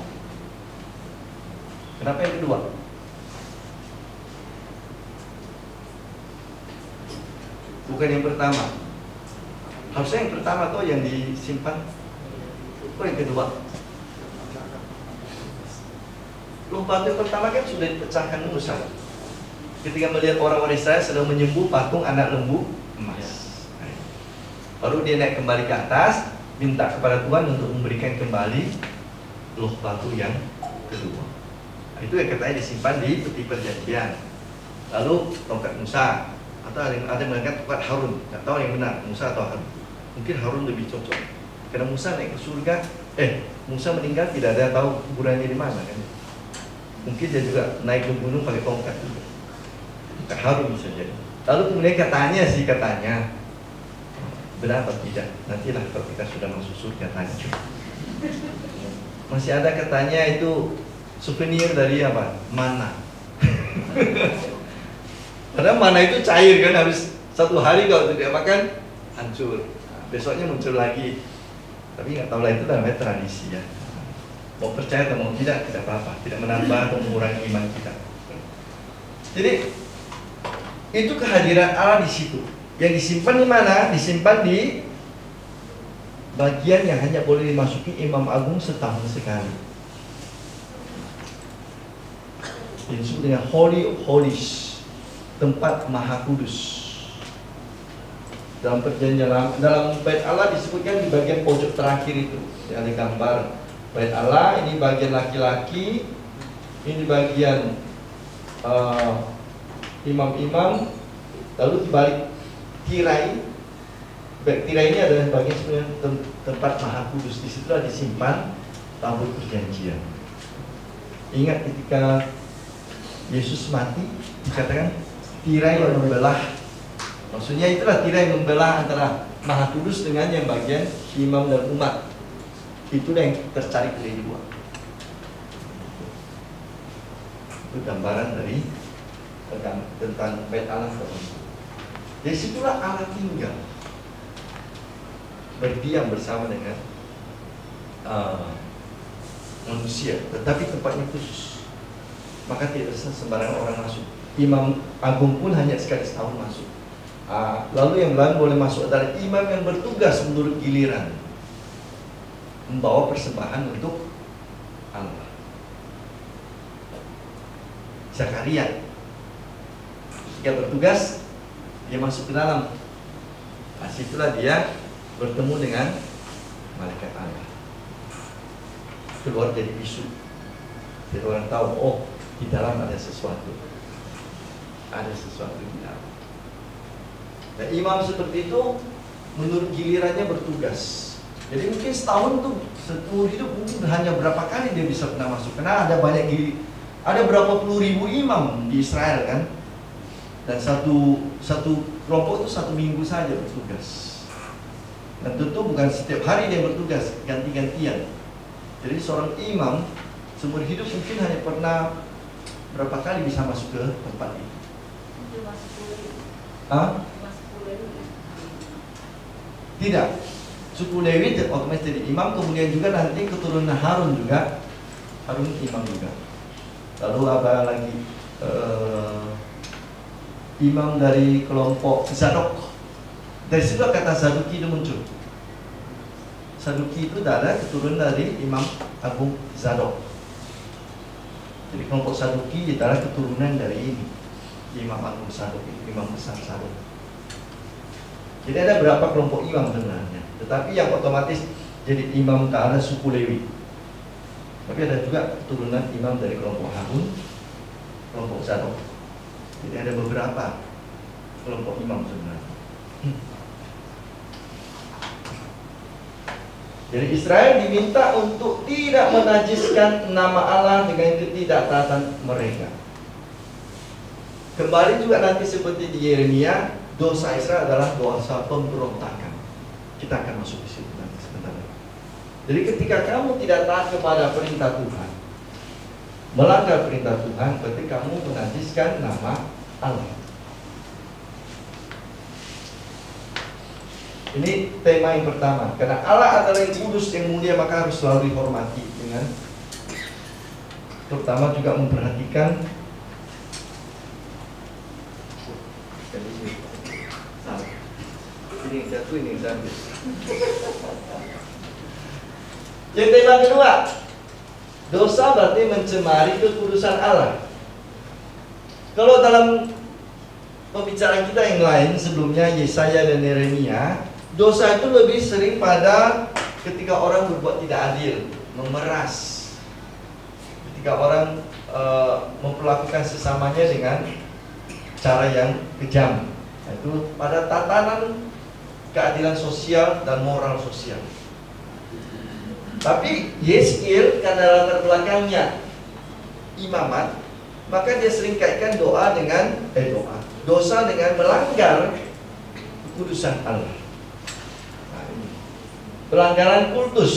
kenapa yang kedua? Bukan yang pertama. Harusnya yang pertama tuh yang disimpan. Kok yang kedua? Loh batu yang pertama kan sudah dipecahkan Musa ketika melihat orang-orang Israel sedang menyembah patung anak lembu emas. Baru dia naik kembali ke atas, minta kepada Tuhan untuk memberikan kembali loh batu yang kedua. Itu yang katanya disimpan di peti perjanjian. Lalu tongkat Musa, atau ada yang mengatakan tongkat Harun. Tidak tahu yang benar, Musa atau Harun. Mungkin Harun lebih cocok, karena Musa naik ke surga. Musa meninggal tidak ada tahu kuburannya di mana kan. Mungkin dia juga naik ke gunung pakai tongkat juga. Tongkat Harun bisa jadi. Lalu kemudian katanya benar atau tidak? Nantilah kalau kita sudah masuk surga tanya. Masih ada katanya itu souvenir dari apa? Mana. Karena mana itu cair kan, habis 1 hari kalau tidak makan hancur. Besoknya muncul lagi. Tapi nggak tahu lah, itu namanya tradisi ya. Mau percaya atau mau tidak apa-apa. Tidak menambah atau mengurangi iman kita. Jadi itu kehadiran Allah di situ. Yang disimpan di mana? Disimpan di bagian yang hanya boleh dimasuki imam agung setahun sekali. Disebut dengan Holy of Holies. tempat maha kudus. Dalam perjanjian lama, dalam bait Allah disebutkan di bagian pojok terakhir itu ada gambar bait Allah. Ini bagian laki-laki, ini bagian imam-imam, lalu dibalik tirai. Tirai ini adalah bagian sebenarnya tempat maha kudus. Disitulah disimpan tabut perjanjian. Ingat ketika Yesus mati, dikatakan tirai yang membelah. Maksudnya itulah tirai yang membelah antara maha kudus dengan yang bagian imam dan umat. Itulah yang tercari dari dua. Itu gambaran dari tentang bait Allah. Dari situlah Allah tinggal, berdiam bersama dengan manusia, tetapi tempatnya khusus. Maka tidak sembarang orang masuk. Imam agung pun hanya sekali setahun masuk. Lalu yang lain boleh masuk adalah imam yang bertugas menurut giliran, membawa persembahan untuk Allah. Zakaria ketika bertugas, dia masuk ke dalam. Situlah dia bertemu dengan malaikat Allah. Keluar jadi bisu. Jadi orang tahu, oh di dalam ada sesuatu. Ada sesuatu di dalam. Dan imam seperti itu menurut gilirannya bertugas. Jadi mungkin setahun tuh seumur hidup mungkin hanya berapa kali dia bisa pernah masuk. Karena ada banyak ada berapa puluh ribu imam di Israel kan. Dan satu kelompok itu 1 minggu saja bertugas. Dan tentu bukan setiap hari dia bertugas, ganti-gantian. Jadi seorang imam seumur hidup mungkin hanya pernah berapa kali bisa masuk ke tempat itu. Tidak. Suku Lewi otomatis jadi imam, kemudian juga nanti keturunan Harun juga. Harun imam juga. Lalu ada lagi imam dari kelompok Zadok. Dari situ kata Saduki itu muncul. Saduki itu adalah keturunan dari Imam Agung Zadok. Jadi kelompok Saduki adalah keturunan dari ini, Imam Agung Zadok, Imam besar Zadok. Jadi ada berapa kelompok imam sebenarnya, tetapi yang otomatis jadi imam ke arah suku Lewi. Tapi ada juga keturunan imam dari kelompok Harun, kelompok Zadok. Jadi ada beberapa kelompok imam sebenarnya. Jadi Israel diminta untuk tidak menajiskan nama Allah dengan ketidaktaatan mereka. Kembali juga nanti seperti di Yeremia, dosa Israel adalah dosa pemberontakan. Kita akan masuk di situ nanti sebentar. Jadi ketika kamu tidak taat kepada perintah Tuhan, melanggar perintah Tuhan, berarti kamu menajiskan nama Allah. Ini tema yang pertama. Karena Allah adalah yang kudus, yang mulia, maka harus selalu dihormati dengan terutama juga memperhatikan ini yang jatuh, ini yang jatuh. Yang tema kedua, dosa berarti mencemari kekudusan Allah. Kalau dalam pembicaraan kita yang lain sebelumnya, Yesaya dan Yeremia, dosa itu lebih sering pada ketika orang berbuat tidak adil, memeras. Ketika orang memperlakukan sesamanya dengan cara yang kejam. Itu pada tatanan keadilan sosial dan moral sosial. Tapi Yeskiel karena latar belakangnya imamat, maka dia sering kaitkan doa dengan dosa dengan melanggar kekudusan Allah. Nah, ini. Pelanggaran kultus,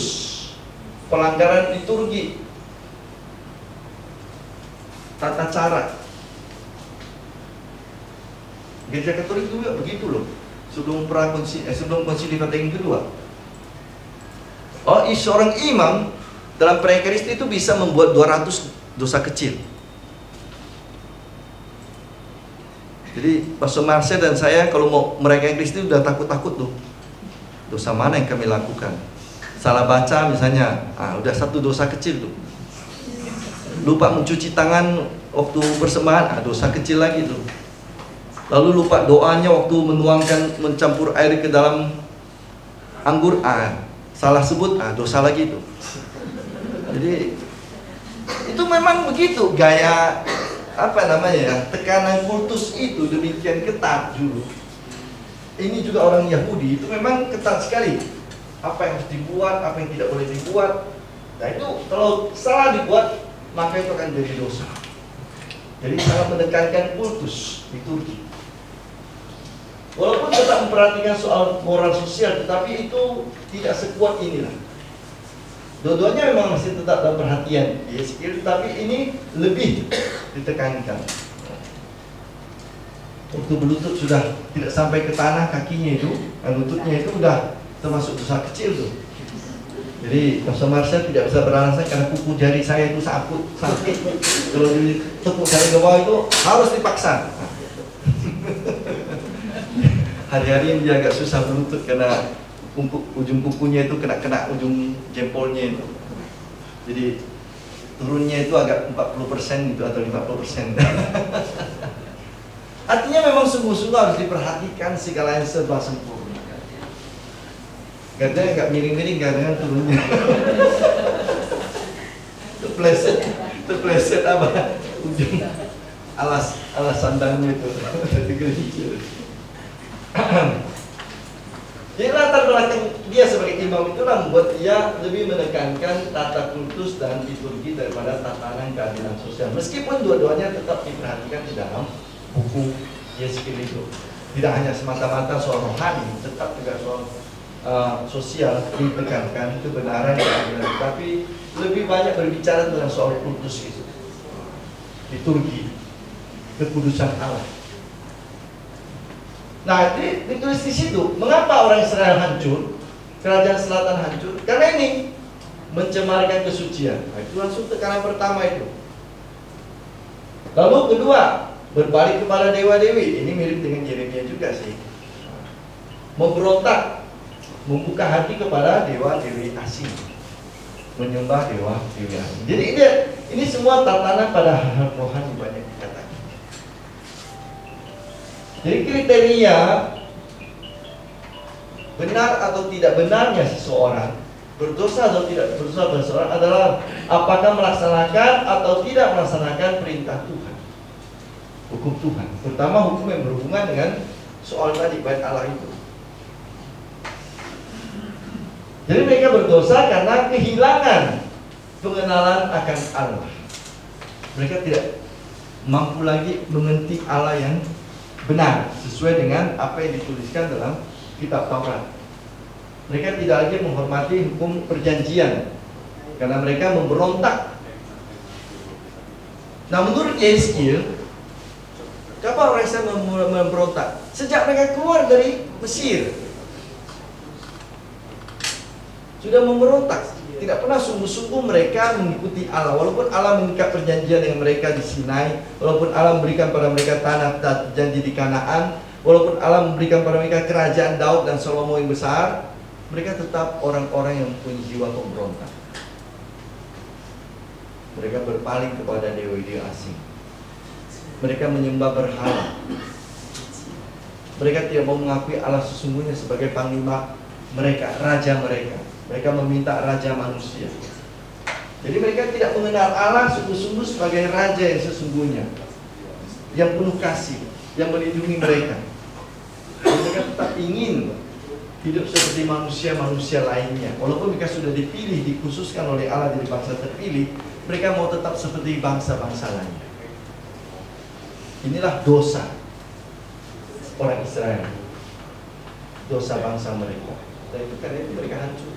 pelanggaran liturgi, tata cara. Gereja Katolik juga begitu loh. Sebelum konsili Vatikan kedua. Seorang imam dalam Eucharistia itu bisa membuat 200 dosa kecil. Jadi Pastor Marcel dan saya kalau mau merayakan Kristi udah takut-takut tuh. Dosa mana yang kami lakukan? Salah baca misalnya, udah 1 dosa kecil tuh. Lupa mencuci tangan waktu persembahan, dosa kecil lagi tuh. lalu lupa doanya waktu mencampur air ke dalam anggur, salah sebut, dosa lagi itu. Jadi itu memang begitu gaya tekanan kultus itu demikian ketat dulu. Ini juga orang Yahudi itu memang ketat sekali. Apa yang harus dibuat, apa yang tidak boleh dibuat. Nah itu kalau salah dibuat maka itu akan jadi dosa. Jadi sangat menekankan kultus liturgi. Walaupun tetap memperhatikan soal moral sosial, tetapi itu tidak sekuat inilah. Dua-duanya memang masih tetap dalam perhatian Yeskiel, tapi ini lebih ditekankan. Waktu berlutut sudah tidak sampai ke tanah kakinya itu, lututnya itu udah termasuk dosa kecil tuh. Jadi Pastor Marcel tidak bisa beralasan karena kuku jari saya itu sakit. Kalau ditepuk dari bawah itu harus dipaksa. Hari-hari dia agak susah berlutut karena ujung kukunya itu kena ujung jempolnya itu. Jadi turunnya itu agak 40% gitu atau 50%. Artinya memang sungguh-sungguh harus diperhatikan segala yang serba sempurna. Gak ada nggak miring-miring dengan turunnya. Terpleset apa ujung alas sandalnya itu. Jadi latar belakang dia sebagai imam itulah membuat dia lebih menekankan tata kultus dan liturgi daripada tatanan keadilan sosial. Meskipun dua-duanya tetap diperhatikan di dalam buku Yeskiel itu. Tidak hanya semata-mata soal rohani, tetap juga soal sosial ditekankan kebenaran keadilan, tapi lebih banyak berbicara tentang soal kultus itu, liturgi, kekudusan Allah. Nah, ditulis di situ, mengapa orang Israel hancur, kerajaan selatan hancur? Karena ini mencemarkan kesucian. Nah, itu langsung tekanan pertama itu. Lalu kedua, berbalik kepada dewa-dewi. Ini mirip dengan Yeremia juga sih. Memberontak, membuka hati kepada dewa-dewi asing, menyembah dewa-dewi asing. Jadi ini semua tatanan pada hal rohani banyak dikatakan. Jadi kriteria benar atau tidak benarnya seseorang, berdosa atau tidak berdosa seseorang adalah apakah melaksanakan atau tidak melaksanakan perintah Tuhan, hukum Tuhan, terutama hukum yang berhubungan dengan soal tadi bait Allah itu. Jadi mereka berdosa karena kehilangan pengenalan akan Allah. Mereka tidak mampu lagi mengerti Allah yang benar sesuai dengan apa yang dituliskan dalam kitab Taurat. Mereka tidak lagi menghormati hukum perjanjian karena mereka memberontak. Nah, menurut Yeskiel, kapan orang Israel memberontak? Sejak mereka keluar dari Mesir sudah memberontak. Tidak pernah sungguh-sungguh mereka mengikuti Allah. Walaupun Allah mengikat perjanjian dengan mereka di Sinai, walaupun Allah memberikan pada mereka tanah janji di Kanaan, walaupun Allah memberikan pada mereka kerajaan Daud dan Salomo yang besar, mereka tetap orang-orang yang mempunyai jiwa pemberontak. Mereka berpaling kepada dewa-dewa asing. Mereka menyembah berhala. Mereka tidak mau mengakui Allah sesungguhnya sebagai panglima mereka, raja mereka. Mereka meminta raja manusia. Jadi mereka tidak mengenal Allah sungguh-sungguh sebagai raja yang sesungguhnya, yang penuh kasih, yang melindungi mereka. Mereka tetap ingin hidup seperti manusia-manusia lainnya. Walaupun mereka sudah dipilih, dikhususkan oleh Allah jadi bangsa terpilih, mereka mau tetap seperti bangsa-bangsa lain. Inilah dosa orang Israel, dosa bangsa mereka. Dan itu karena itu mereka hancur.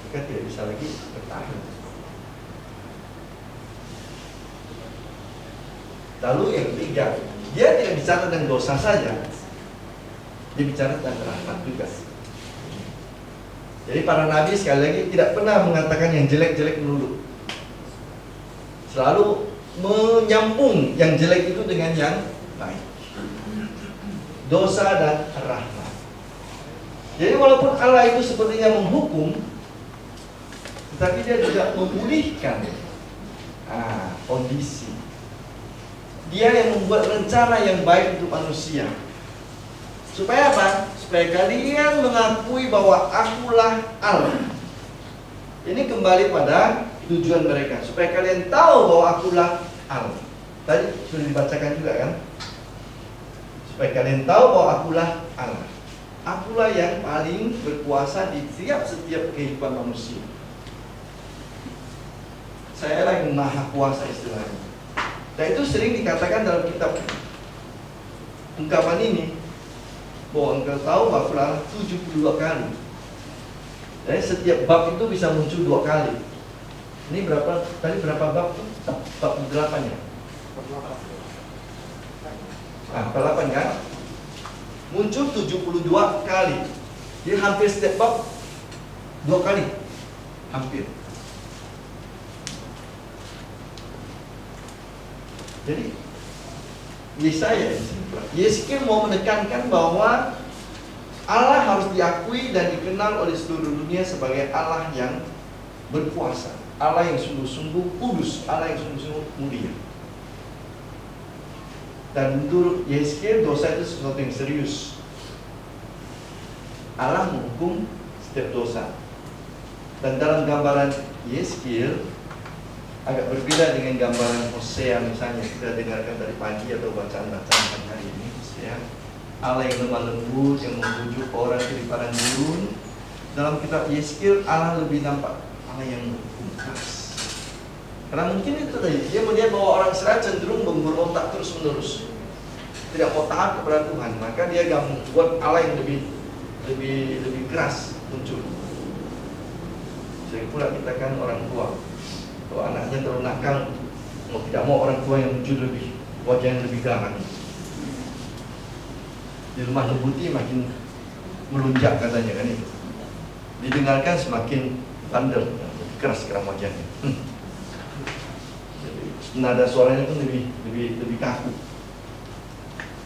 Mereka tidak bisa lagi bertahan. Lalu yang ketiga, dia tidak bicara tentang dosa saja, dia bicara tentang rahmat juga. Jadi para nabi sekali lagi tidak pernah mengatakan yang jelek-jelek melulu. Selalu menyambung yang jelek itu dengan yang baik. Dosa dan rahmat. Jadi walaupun Allah itu sepertinya menghukum, tetapi dia juga memulihkan kondisi. Dia yang membuat rencana yang baik untuk manusia. Supaya apa? Supaya kalian mengakui bahwa akulah Allah. Ini kembali pada tujuan mereka, supaya kalian tahu bahwa akulah Allah. Tadi sudah dibacakan juga kan? Supaya kalian tahu bahwa akulah Allah. Akulah yang paling berkuasa di setiap kehidupan manusia. Saya lah yang maha kuasa istilahnya. Dan itu sering dikatakan dalam kitab ungkapan ini, bahwa engkau tahu bahwa akulah 72 kali. Jadi setiap bab itu bisa muncul 2 kali. Ini berapa? Tadi berapa bab? Bab 8 ya? 8 kan? Muncul 72 kali. Jadi hampir setiap bab 2 kali. Hampir. Jadi Yeskiel mau menekankan bahwa Allah harus diakui dan dikenal oleh seluruh dunia sebagai Allah yang berkuasa, Allah yang sungguh-sungguh kudus, Allah yang sungguh-sungguh mulia. Dan menurut Yeskiel, dosa itu sesuatu yang serius. Allah menghukum setiap dosa. Dan dalam gambaran Yeskiel agak berbeda dengan gambaran Hosea misalnya kita dengarkan dari pagi atau bacaan-bacaan hari ini. Hosea, Allah yang lemah lembut, yang membujuk orang dari padang gurun. Dalam kitab Yeskiel, Allah lebih nampak Allah yang menghukum keras. Karena mungkin itu tadi, dia melihat bahwa orang Israel cenderung memberontak terus menerus, tidak mau taat kepada Tuhan, maka dia akan membuat Allah yang lebih keras muncul. Jadi pula kita kan orang tua, kalau anaknya terlalu nakal, mau tidak mau orang tua yang muncul wajah yang lebih garang. Di rumah lembuti makin melunjak katanya kan itu. Didengarkan semakin bandel, keras wajahnya. Jadi, nada suaranya pun lebih kaku.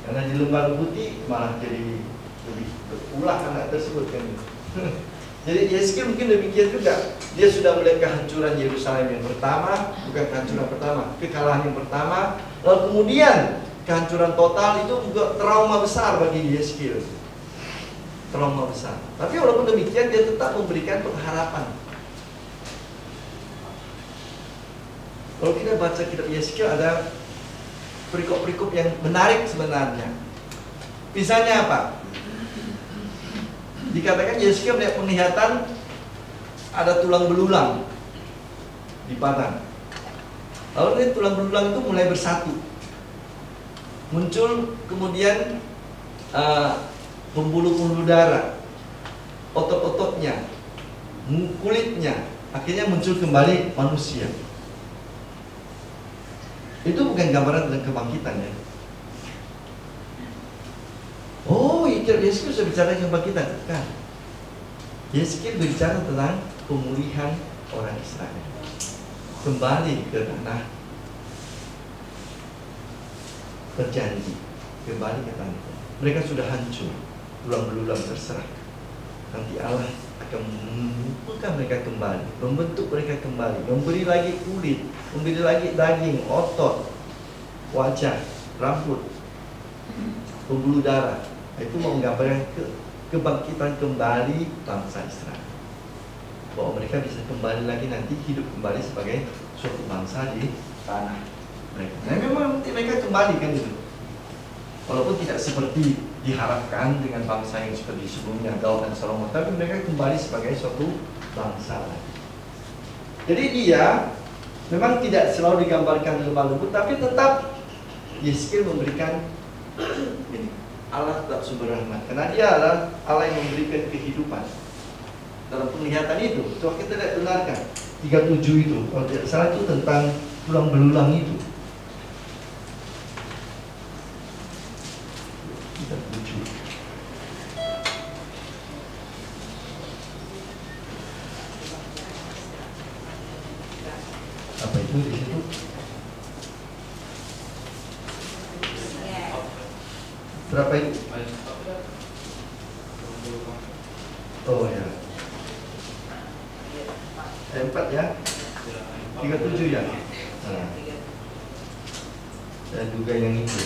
Karena di lembah lembuti malah jadi lebih berulah anak tersebut kan. Jadi Yeskiel mungkin demikian juga. Dia sudah melihat kehancuran Yerusalem yang pertama, bukan kehancuran pertama, kekalahan yang pertama. Lalu kemudian kehancuran total itu juga trauma besar bagi Yeskiel. Trauma besar. Tapi walaupun demikian dia tetap memberikan pengharapan. Kalau kita baca kitab Yeskiel ada perikop-perikop yang menarik sebenarnya. Misalnya apa? Dikatakan Yeskiel melihat penglihatan ada tulang belulang di padang. Lalu ini tulang belulang itu mulai bersatu. Muncul kemudian pembuluh-pembuluh darah, otot-ototnya, kulitnya, akhirnya muncul kembali manusia. Itu bukan gambaran tentang kebangkitan ya. Oh, Yeskiel sudah bicara tentang kebangkitan kan? Yeskiel berbicara tentang pemulihan orang Israel, kembali ke tanah berjanji, kembali ke tanah. Mereka sudah hancur, tulang belulang terserah. Nanti Allah akan mengumpulkan mereka kembali, membentuk mereka kembali, memberi lagi kulit, memberi lagi daging, otot, wajah, rambut, pembuluh darah. Itu menggambarkan kebangkitan kembali bangsa Israel, bahwa mereka bisa kembali lagi nanti hidup kembali sebagai suatu bangsa di tanah mereka. Nah memang mereka kembali kan itu, walaupun tidak seperti diharapkan dengan bangsa yang seperti sebelumnya Daud dan Salomo, tapi mereka kembali sebagai suatu bangsa lagi. Jadi dia memang tidak selalu digambarkan lemah lembut, tapi tetap Yeskiel memberikan ini, Allah tetap sumber rahmat, karena dia adalah Allah yang memberikan kehidupan. Dalam penglihatan itu, coba kita lihat dengarkan 37 itu, kalau tidak salah itu tentang tulang belulang itu. 37. Apa itu di situ? Berapa itu? Oh ya. 4 ya. 37 ya. Nah. Saya duga yang itu.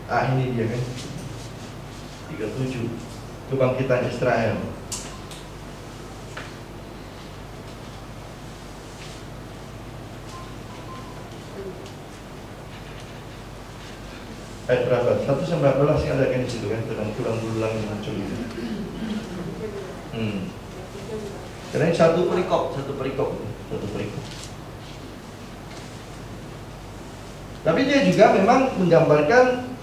Ini dia kan 37 kebangkitan Israel. Ayat berapa? 1-14 yang ada kan di situ kan, tentang tulang-tulang yang muncul itu. Karena ini satu perikop. Tapi dia juga memang menggambarkan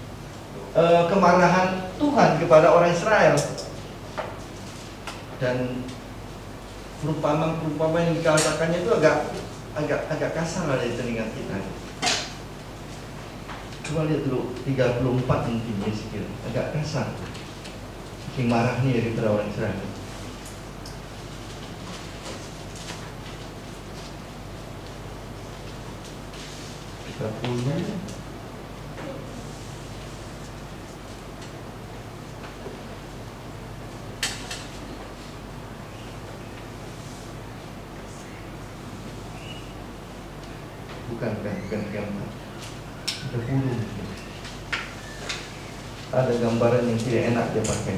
kemarahan Tuhan kepada orang Israel. Dan perumpamaan yang dikatakannya itu agak kasar lah di telinga kita. Coba lihat dulu 34 mungkin ya sekiranya agak kasar. Saking marahnya daripada orang Israel. Bukan 30. Ada gambaran yang tidak enak dia pakai.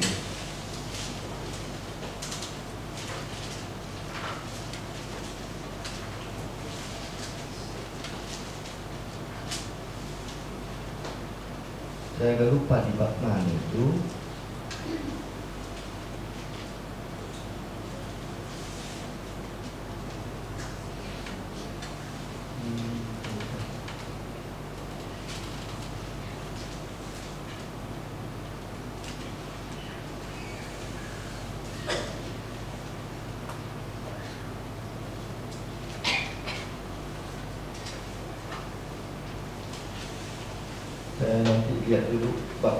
Saya agak lupa di bab mana itu. Saya nanti lihat dulu bab.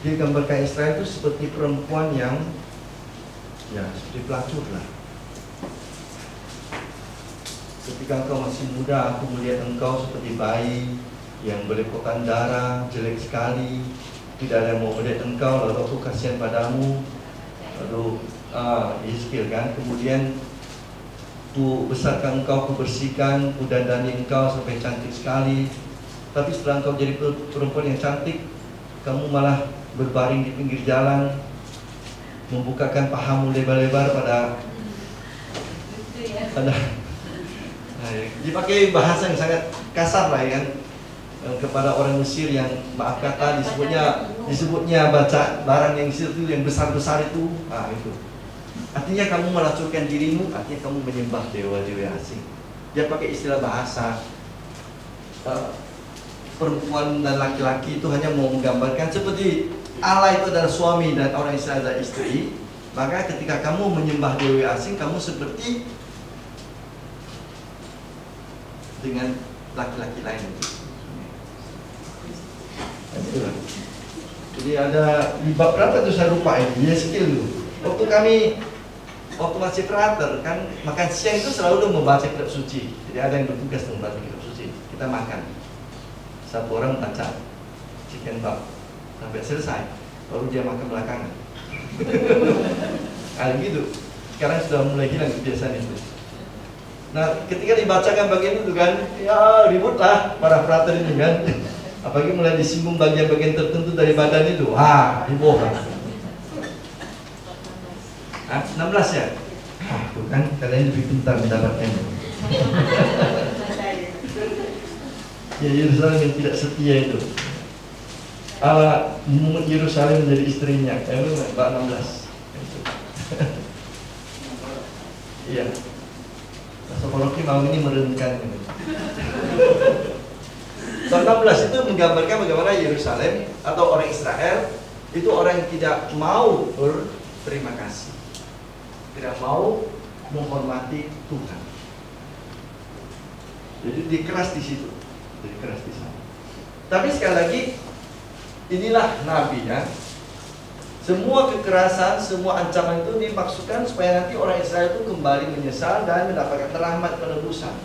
Dia gambarkan Israel itu seperti perempuan yang seperti pelacur lah. Ketika engkau masih muda, aku melihat engkau seperti bayi yang berlepotan darah, jelek sekali. Tidak ada yang mau melihat engkau, lalu aku kasihan padamu. Lalu Yeskiel kan, kemudian ku besarkan engkau, ku bersihkan, ku dandani engkau sampai cantik sekali. Tapi setelah engkau jadi perempuan yang cantik, kamu malah berbaring di pinggir jalan, membukakan pahamu lebar-lebar pada dipakai bahasa yang sangat kasar lah ya kan, kepada orang Mesir yang maaf kata disebutnya baca barang yang itu yang besar-besar itu, itu. Artinya kamu melacurkan dirimu, artinya kamu menyembah dewa-dewa asing. Dia pakai istilah bahasa. Perempuan dan laki-laki itu hanya mau menggambarkan seperti Allah itu adalah suami dan orang Israel adalah istri. Maka ketika kamu menyembah dewa asing, kamu seperti dengan laki-laki lain. Jadi ada di bab berapa itu saya lupa ini, Yeskiel dulu. Waktu masih frater kan makan siang itu selalu membaca kitab suci. Jadi ada yang bertugas membaca kitab suci. Kita makan. Satu orang baca sekian bab sampai selesai, baru dia makan belakangan. Gitu. Sekarang sudah mulai hilang kebiasaan itu. Nah, ketika dibacakan bagian itu kan, ya ribut lah para frater ini kan. Apalagi mulai disinggung bagian-bagian tertentu dari badan itu, heboh kan. 16 ya? Tuh kan, kalian lebih pintar mendapatkannya. Ya, Yerusalem yang tidak setia itu. Allah Yerusalem menjadi istrinya. Bab 16. Iya. Psikologi malam ini merenungkan ini. Bab 16 itu menggambarkan bagaimana Yerusalem atau orang Israel itu orang yang tidak mau berterima kasih, tidak mau menghormati Tuhan. Jadi dikeras di situ. Keras di sana. Tapi sekali lagi inilah Nabi ya. Semua kekerasan, semua ancaman itu dimaksudkan supaya nanti orang Israel itu kembali menyesal dan mendapatkan rahmat penebusan.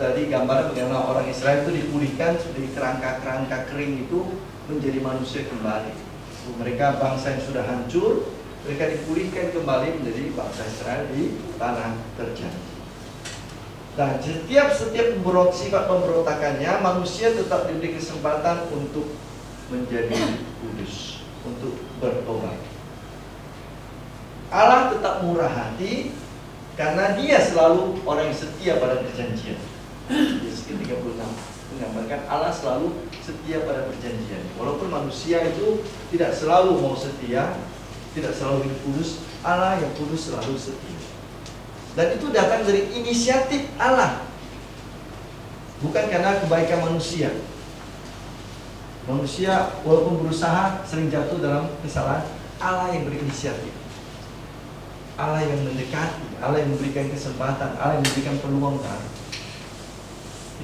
Tadi gambar bagaimana orang Israel itu dipulihkan dari kerangka-kerangka kering itu menjadi manusia kembali. Mereka bangsa yang sudah hancur, mereka dipulihkan kembali menjadi bangsa Israel di tanah terjadi. Nah, setiap sifat pemberontakannya, manusia tetap diberi kesempatan untuk menjadi kudus, untuk bertobat. Allah tetap murah hati karena Dia selalu orang yang setia pada perjanjian. Yesaya 36 menggambarkan Allah selalu setia pada perjanjian. Walaupun manusia itu tidak selalu mau setia, tidak selalu hidup kudus, Allah yang kudus selalu setia. Dan itu datang dari inisiatif Allah, bukan karena kebaikan manusia. Manusia walaupun berusaha sering jatuh dalam kesalahan. Allah yang berinisiatif, Allah yang mendekati, Allah yang memberikan kesempatan, Allah yang memberikan peluang.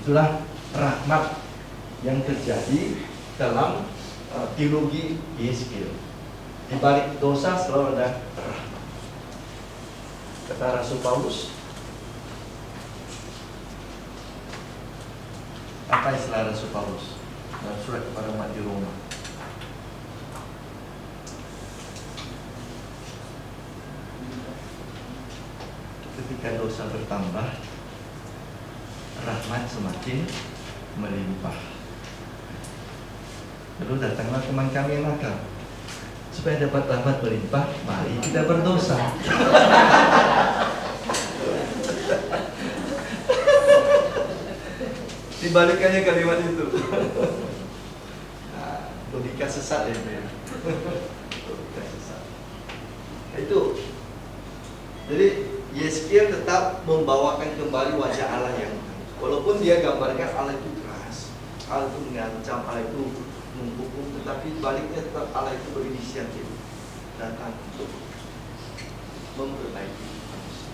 Itulah rahmat yang terjadi dalam teologi Yeskiel. Di balik dosa selalu ada rahmat. Kata Rasul Paulus, apa istilah Rasul Paulus dalam surat kepada umat di Roma? Ketika dosa bertambah, rahmat semakin melimpah. Lalu datanglah teman kami yang nakal. Supaya dapat rahmat melimpah, mari kita berdosa. Dibalikannya kalimat itu. Nah, logika sesat ya. Logika sesat. Itu. Jadi Yeskiel tetap membawakan kembali wajah Allah yang, walaupun dia gambarkan Allah itu keras, Allah itu mengancam, Allah itu menghukum, tetapi baliknya tetap Allah itu berinisiatif datang untuk memperbaiki manusia.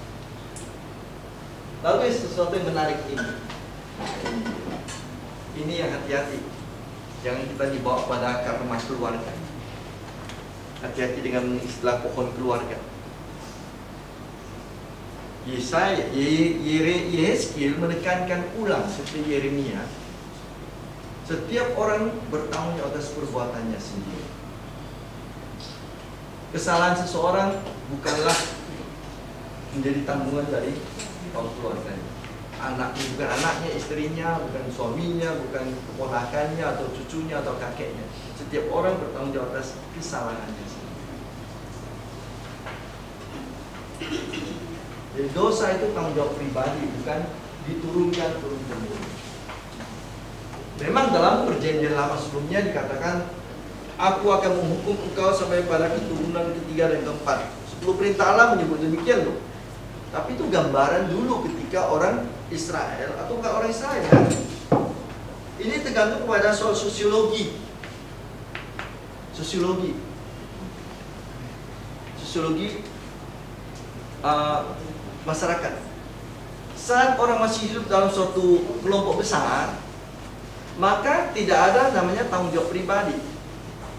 Lalu sesuatu yang menarik ini yang hati-hati, jangan kita dibawa pada akar rumah keluarga. Hati-hati dengan istilah pohon keluarga. Yeskiel menekankan ulang seperti Yeremia, setiap orang bertanggung jawab atas perbuatannya sendiri. Kesalahan seseorang bukanlah menjadi tanggungan dari keluarganya. Anaknya bukan anaknya, istrinya, bukan suaminya, bukan keponakannya atau cucunya atau kakeknya. Setiap orang bertanggung jawab atas kesalahannya sendiri. Jadi dosa itu tanggung jawab pribadi, bukan diturunkan turun-temurun. Memang dalam perjanjian lama sebelumnya dikatakan, aku akan menghukum engkau sampai pada keturunan ketiga dan keempat. 10 perintah Allah menyebut demikian loh. Tapi itu gambaran dulu ketika orang Israel atau bukan orang Israel. Ini tergantung kepada soal sosiologi. Sosiologi masyarakat. Saat orang masih hidup dalam suatu kelompok besar, maka tidak ada namanya tanggung jawab pribadi.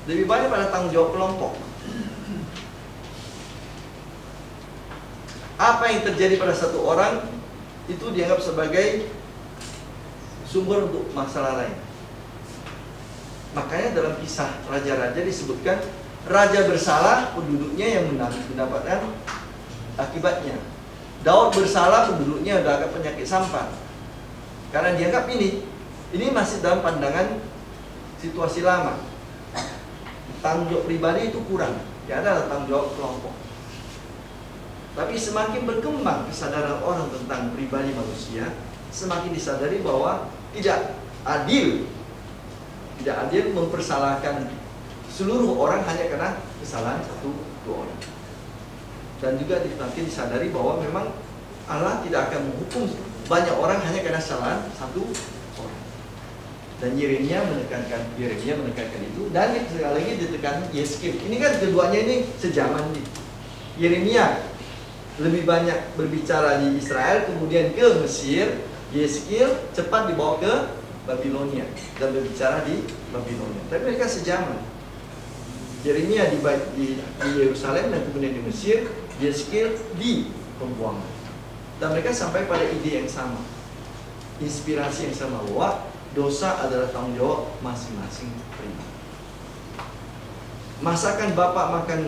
Lebih banyak pada tanggung jawab kelompok. Apa yang terjadi pada satu orang itu dianggap sebagai sumber untuk masalah lain. Makanya dalam kisah raja-raja disebutkan raja bersalah, penduduknya yang mendapatkan akibatnya. Daud bersalah, penduduknya dapat penyakit sampar. Karena dianggap ini masih dalam pandangan situasi lama. Tanggung jawab pribadi itu kurang, tidak ada tanggung jawab kelompok. Tapi semakin berkembang kesadaran orang tentang pribadi manusia, semakin disadari bahwa tidak adil mempersalahkan seluruh orang hanya karena kesalahan 1-2 orang. Dan juga semakin disadari bahwa memang Allah tidak akan menghukum banyak orang hanya karena kesalahan 1 orang. Dan Yeremia menekankan itu, dan sekali lagi ditekan Yeskiel. Ini kan keduanya ini sejaman nih. Yeremia lebih banyak berbicara di Israel, kemudian ke Mesir. Yeskiel cepat dibawa ke Babilonia dan berbicara di Babilonia. Tapi mereka sejaman. Yeremia di Yerusalem dan kemudian di Mesir, Yeskiel di pembuangan. Dan mereka sampai pada ide yang sama, inspirasi yang sama, bahwa dosa adalah tanggung jawab masing-masing pribadi. Masakan bapak makan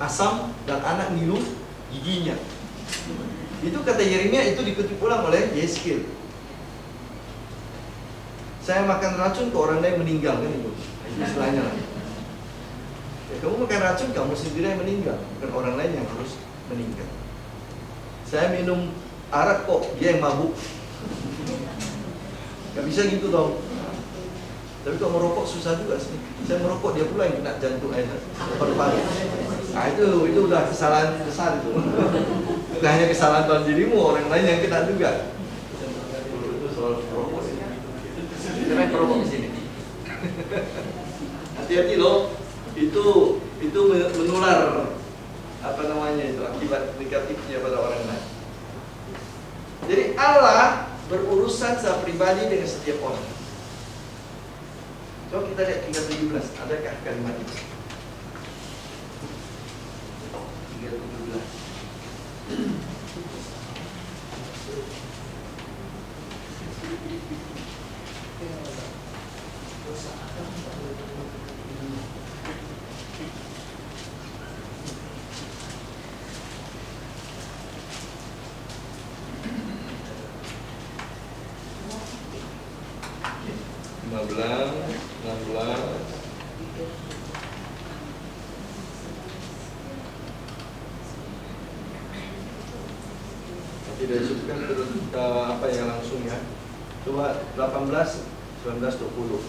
asam dan anak minum giginya, Itu kata Yeremia itu dikutip ulang oleh Yeskil. Saya makan racun ke orang lain meninggal, kan itu istilahnya lah. Ya, kamu makan racun, kamu sendiri yang meninggal, bukan orang lain yang harus meninggal. Saya minum arak kok, dia yang mabuk. Gak bisa gitu dong. Tapi kalau merokok susah juga sih. Saya merokok, dia pula yang kena jantung paru-paru. Nah itu udah kesalahan besar itu. Bukan hanya kesalahan dalam dirimu, orang lain yang kena juga. Itu soal merokok. Kita main merokok di sini. Hati-hati loh. Itu menular apa namanya itu akibat negatifnya pada orang lain. Jadi Allah berurusan secara pribadi dengan setiap orang. Coba kita lihat tingkat 17, adakah kalimat itu? Tingkat 17. Tidak disebutkan apa yang langsung ya. Coba 18, 19, 20.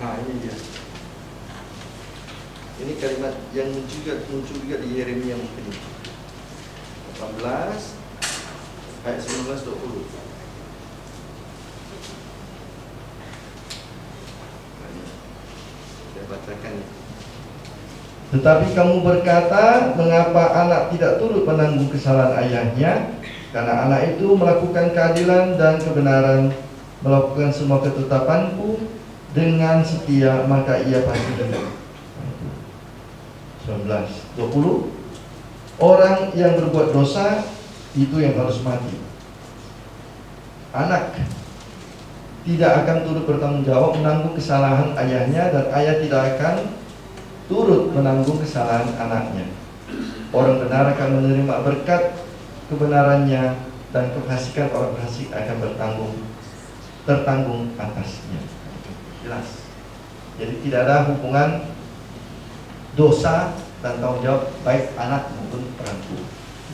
Nah ini dia. Ini kalimat yang muncul juga di Yeremia mungkin. 18 ayat 19, 20. Bacakan. Tetapi kamu berkata, mengapa anak tidak turut menanggung kesalahan ayahnya? Karena anak itu melakukan keadilan dan kebenaran, melakukan semua ketetapanku dengan setia, maka ia pasti hidup. 19, 20. Orang yang berbuat dosa itu yang harus mati. Anak tidak akan turut bertanggung jawab menanggung kesalahan ayahnya, dan ayah tidak akan turut menanggung kesalahan anaknya. Orang benar akan menerima berkat kebenarannya, dan kefasikan orang fasik akan tertanggung atasnya. Jelas. Jadi tidak ada hubungan dosa dan tanggung jawab baik anak maupun orang tua.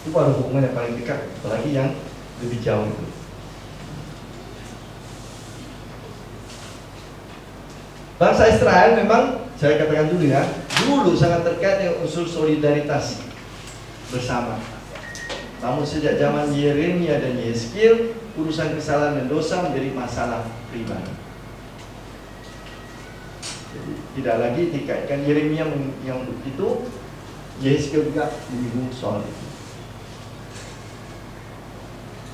Itu baru hubungan yang paling dekat, apalagi yang lebih jauh itu. Bangsa Israel memang, saya katakan dulu ya, dulu sangat terkait dengan unsur solidaritas bersama. Namun sejak zaman Yeremia dan Yeskil, urusan kesalahan dan dosa menjadi masalah pribadi. Jadi tidak lagi dikaitkan Yeremia yang itu, Yeskil juga menyinggung soal itu.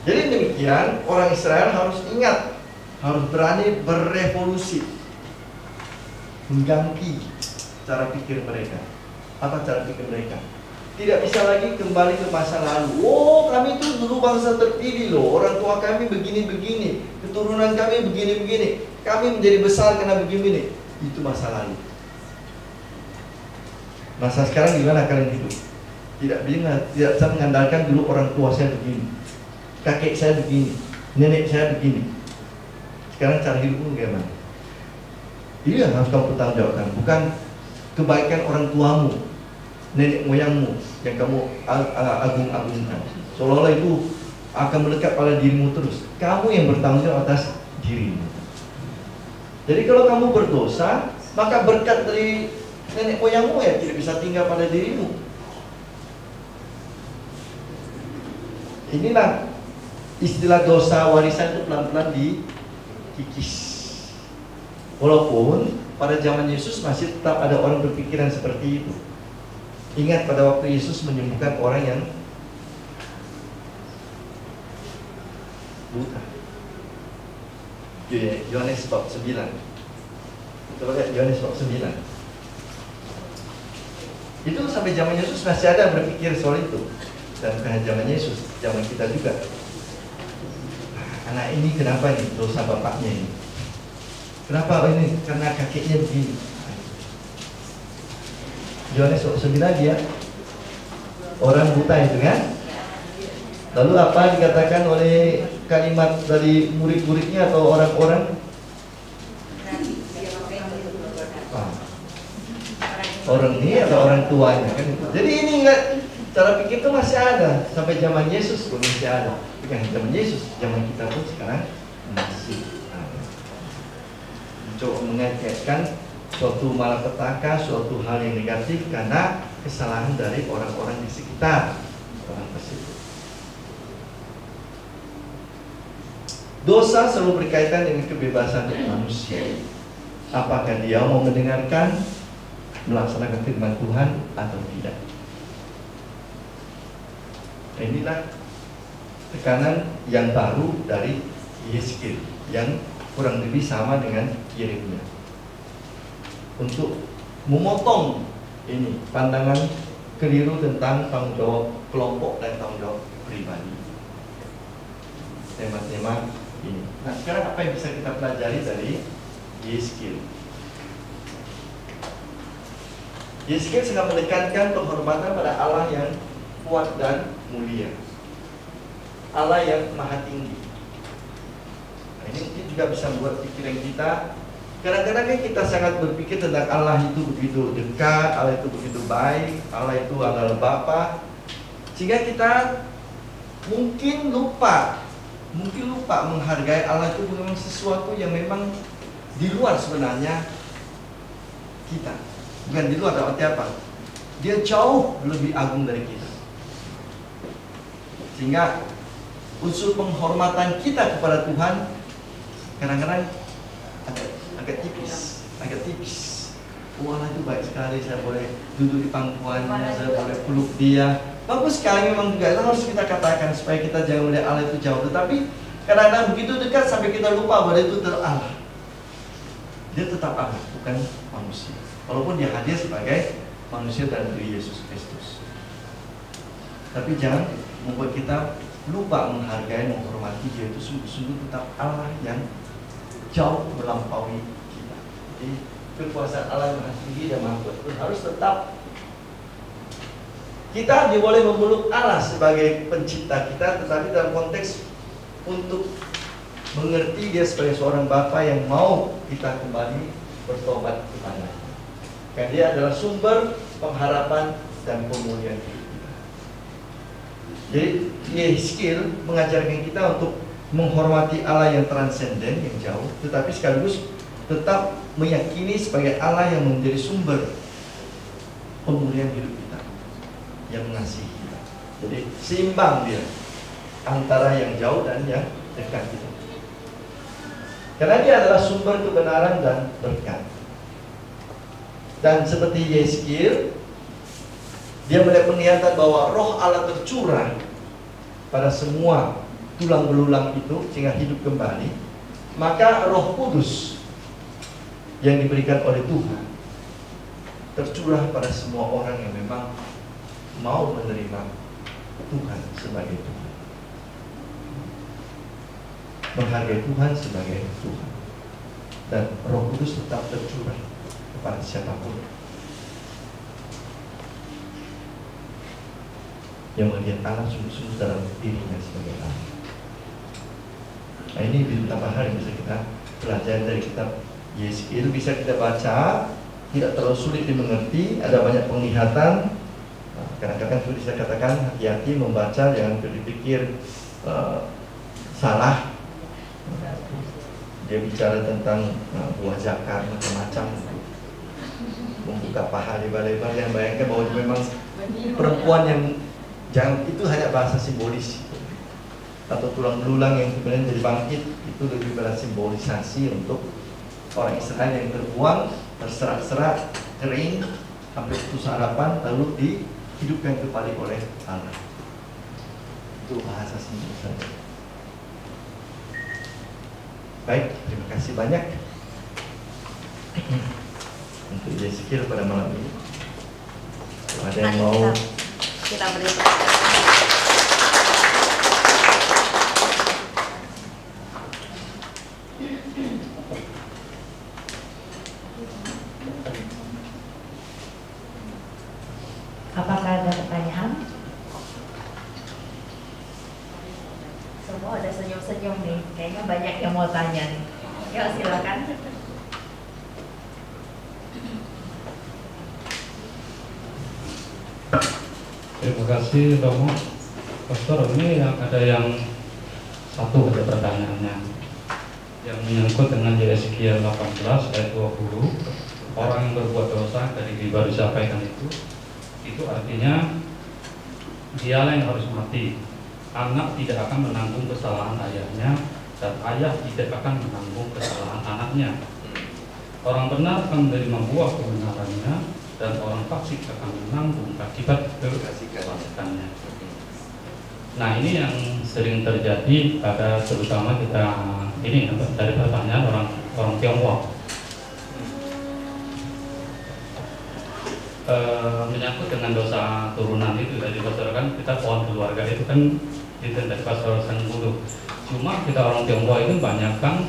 Jadi demikian, orang Israel harus ingat, harus berani berevolusi, mengganti cara pikir mereka. Apa cara pikir mereka? Tidak bisa lagi kembali ke masa lalu. Oh, kami itu dulu bangsa terpilih loh, orang tua kami begini-begini, keturunan kami begini-begini, kami menjadi besar karena begini. Itu masa lalu. Masa sekarang gimana kalian hidup? Tidak bisa mengandalkan dulu orang tua saya begini, kakek saya begini, nenek saya begini. Sekarang cara hidupmu bagaimana? Ini yang harus kamu pertanggungjawabkan, bukan kebaikan orang tuamu, nenek moyangmu yang kamu agung-agungkan. Seolah-olah itu akan melekat pada dirimu terus. Kamu yang bertanggung jawab atas dirimu. Jadi kalau kamu berdosa, maka berkat dari nenek moyangmu ya tidak bisa tinggal pada dirimu. Inilah istilah dosa warisan itu pelan-pelan dikikis. Walaupun pada zaman Yesus masih tetap ada orang berpikiran seperti itu. Ingat pada waktu Yesus menyembuhkan orang yang buta. Yohanes bab 9. Coba lihat Yohanes bab 9. Itu sampai zaman Yesus masih ada berpikir soal itu. Dan bukan zaman Yesus, zaman kita juga. Anak ini kenapa nih dosa bapaknya ini? Kenapa ini? Karena kakeknya begini. Yohanes 9 dia orang buta itu kan. Lalu apa dikatakan oleh kalimat dari murid-muridnya atau orang-orang? Orang ini atau orang tuanya kan. Jadi ini enggak, cara pikir itu masih ada sampai zaman Yesus pun masih ada. Bukan zaman Yesus, zaman kita pun sekarang masih ada. Mencoba mengaitkan suatu malapetaka, suatu hal yang negatif karena kesalahan dari orang-orang di sekitar orang tersebut. Dosa selalu berkaitan dengan kebebasan manusia. Apakah dia mau mendengarkan, melaksanakan firman Tuhan atau tidak? Inilah tekanan yang baru dari Yeskiel yang kurang lebih sama dengan Yeremia untuk memotong ini pandangan keliru tentang tanggung jawab kelompok dan tanggung jawab pribadi. Tema-tema ini. Nah, sekarang apa yang bisa kita pelajari dari Yeskiel? Yeskiel sangat menekankan penghormatan pada Allah yang kuat dan mulia, Allah yang maha tinggi. Nah, ini mungkin juga bisa membuat pikiran kita. Kadang-kadang kan kita sangat berpikir tentang Allah itu begitu dekat, Allah itu begitu baik, Allah itu adalah Bapa, sehingga kita mungkin lupa menghargai Allah itu memang sesuatu yang memang di luar sebenarnya kita. Bukan di luar, arti apa? Dia jauh lebih agung dari kita. Sehingga unsur penghormatan kita kepada Tuhan kadang-kadang agak tipis. Allah itu baik sekali, saya boleh duduk di pangkuannya, saya boleh peluk dia. Bagus sekali memang juga, itu harus kita katakan supaya kita jangan melihat Allah itu jauh. Tetapi kadang-kadang begitu dekat sampai kita lupa bahwa itu Allah. Dia tetap Allah, bukan manusia. Walaupun dia hadir sebagai manusia dan diri Yesus Kristus. Tapi jangan membuat kita lupa menghargai, menghormati dia itu sungguh-sungguh tetap Allah yang jauh melampaui kita. Jadi kekuasaan Allah yang maha tinggi dan maha kuat itu harus tetap. Kita boleh memeluk Allah sebagai pencipta kita, tetapi dalam konteks untuk mengerti dia sebagai seorang Bapa yang mau kita kembali bertobat kepada. Karena dia adalah sumber pengharapan dan pemulihan hidup kita. Jadi Yeskiel mengajarkan kita untuk menghormati Allah yang transenden, yang jauh, tetapi sekaligus tetap meyakini sebagai Allah yang menjadi sumber pemulihan hidup kita, yang mengasihi kita. Jadi seimbang dia antara yang jauh dan yang dekat kita. Karena dia adalah sumber kebenaran dan berkat. Dan seperti Yeskiel, dia melihat penglihatan bahwa roh Allah tercurah pada semua tulang belulang itu sehingga hidup kembali. Maka Roh Kudus yang diberikan oleh Tuhan tercurah pada semua orang yang memang mau menerima Tuhan sebagai Tuhan, menghargai Tuhan sebagai Tuhan. Dan Roh Kudus tetap tercurah kepada siapapun yang melihat Allah sungguh-sungguh dalam dirinya sebagai Allah. Nah, ini beberapa hal yang bisa kita pelajari dari kitab Yeskiel. Bisa kita baca, tidak terlalu sulit dimengerti, ada banyak penglihatan. Nah, kadang-kadang sulit saya katakan, hati-hati membaca, jangan berpikir salah. Dia bicara tentang buah zakar macam-macam, membuka paha lebar-lebar, yang bayangkan bahwa memang perempuan yang jangan, itu hanya bahasa simbolis, atau tulang belulang yang kemudian jadi bangkit, itu lebih bersimbolisasi untuk orang Israel yang terbuang, terserak-serak, kering, sampai putus harapan, lalu dihidupkan kembali oleh Allah. Itu bahasa simbolis. Baik, terima kasih banyak untuk Yeskiel pada malam ini. Kalau ada yang mau kita beri tersenyum nih, kayaknya banyak yang mau tanya nih. Yuk silakan. Terima kasih Romo. Pastor, ini ada yang satu ada pertanyaannya yang menyangkut dengan Yeskiel 18 ayat 20. Orang yang berbuat dosa dari baru disampaikan itu artinya dialah yang harus mati. Anak tidak akan menanggung kesalahan ayahnya dan ayah tidak akan menanggung kesalahan anaknya. Orang benar akan menerima buah kebenarannya dan orang fasik akan menanggung akibat kefasikannya. Nah, ini yang sering terjadi pada terutama kita ini dari pertanyaan orang Tionghoa. Menyangkut dengan dosa turunan itu tadi pastor kan kita pohon keluarga itu kan itu dari pastor Sanggulu. Cuma kita orang Tionghoa itu banyak kan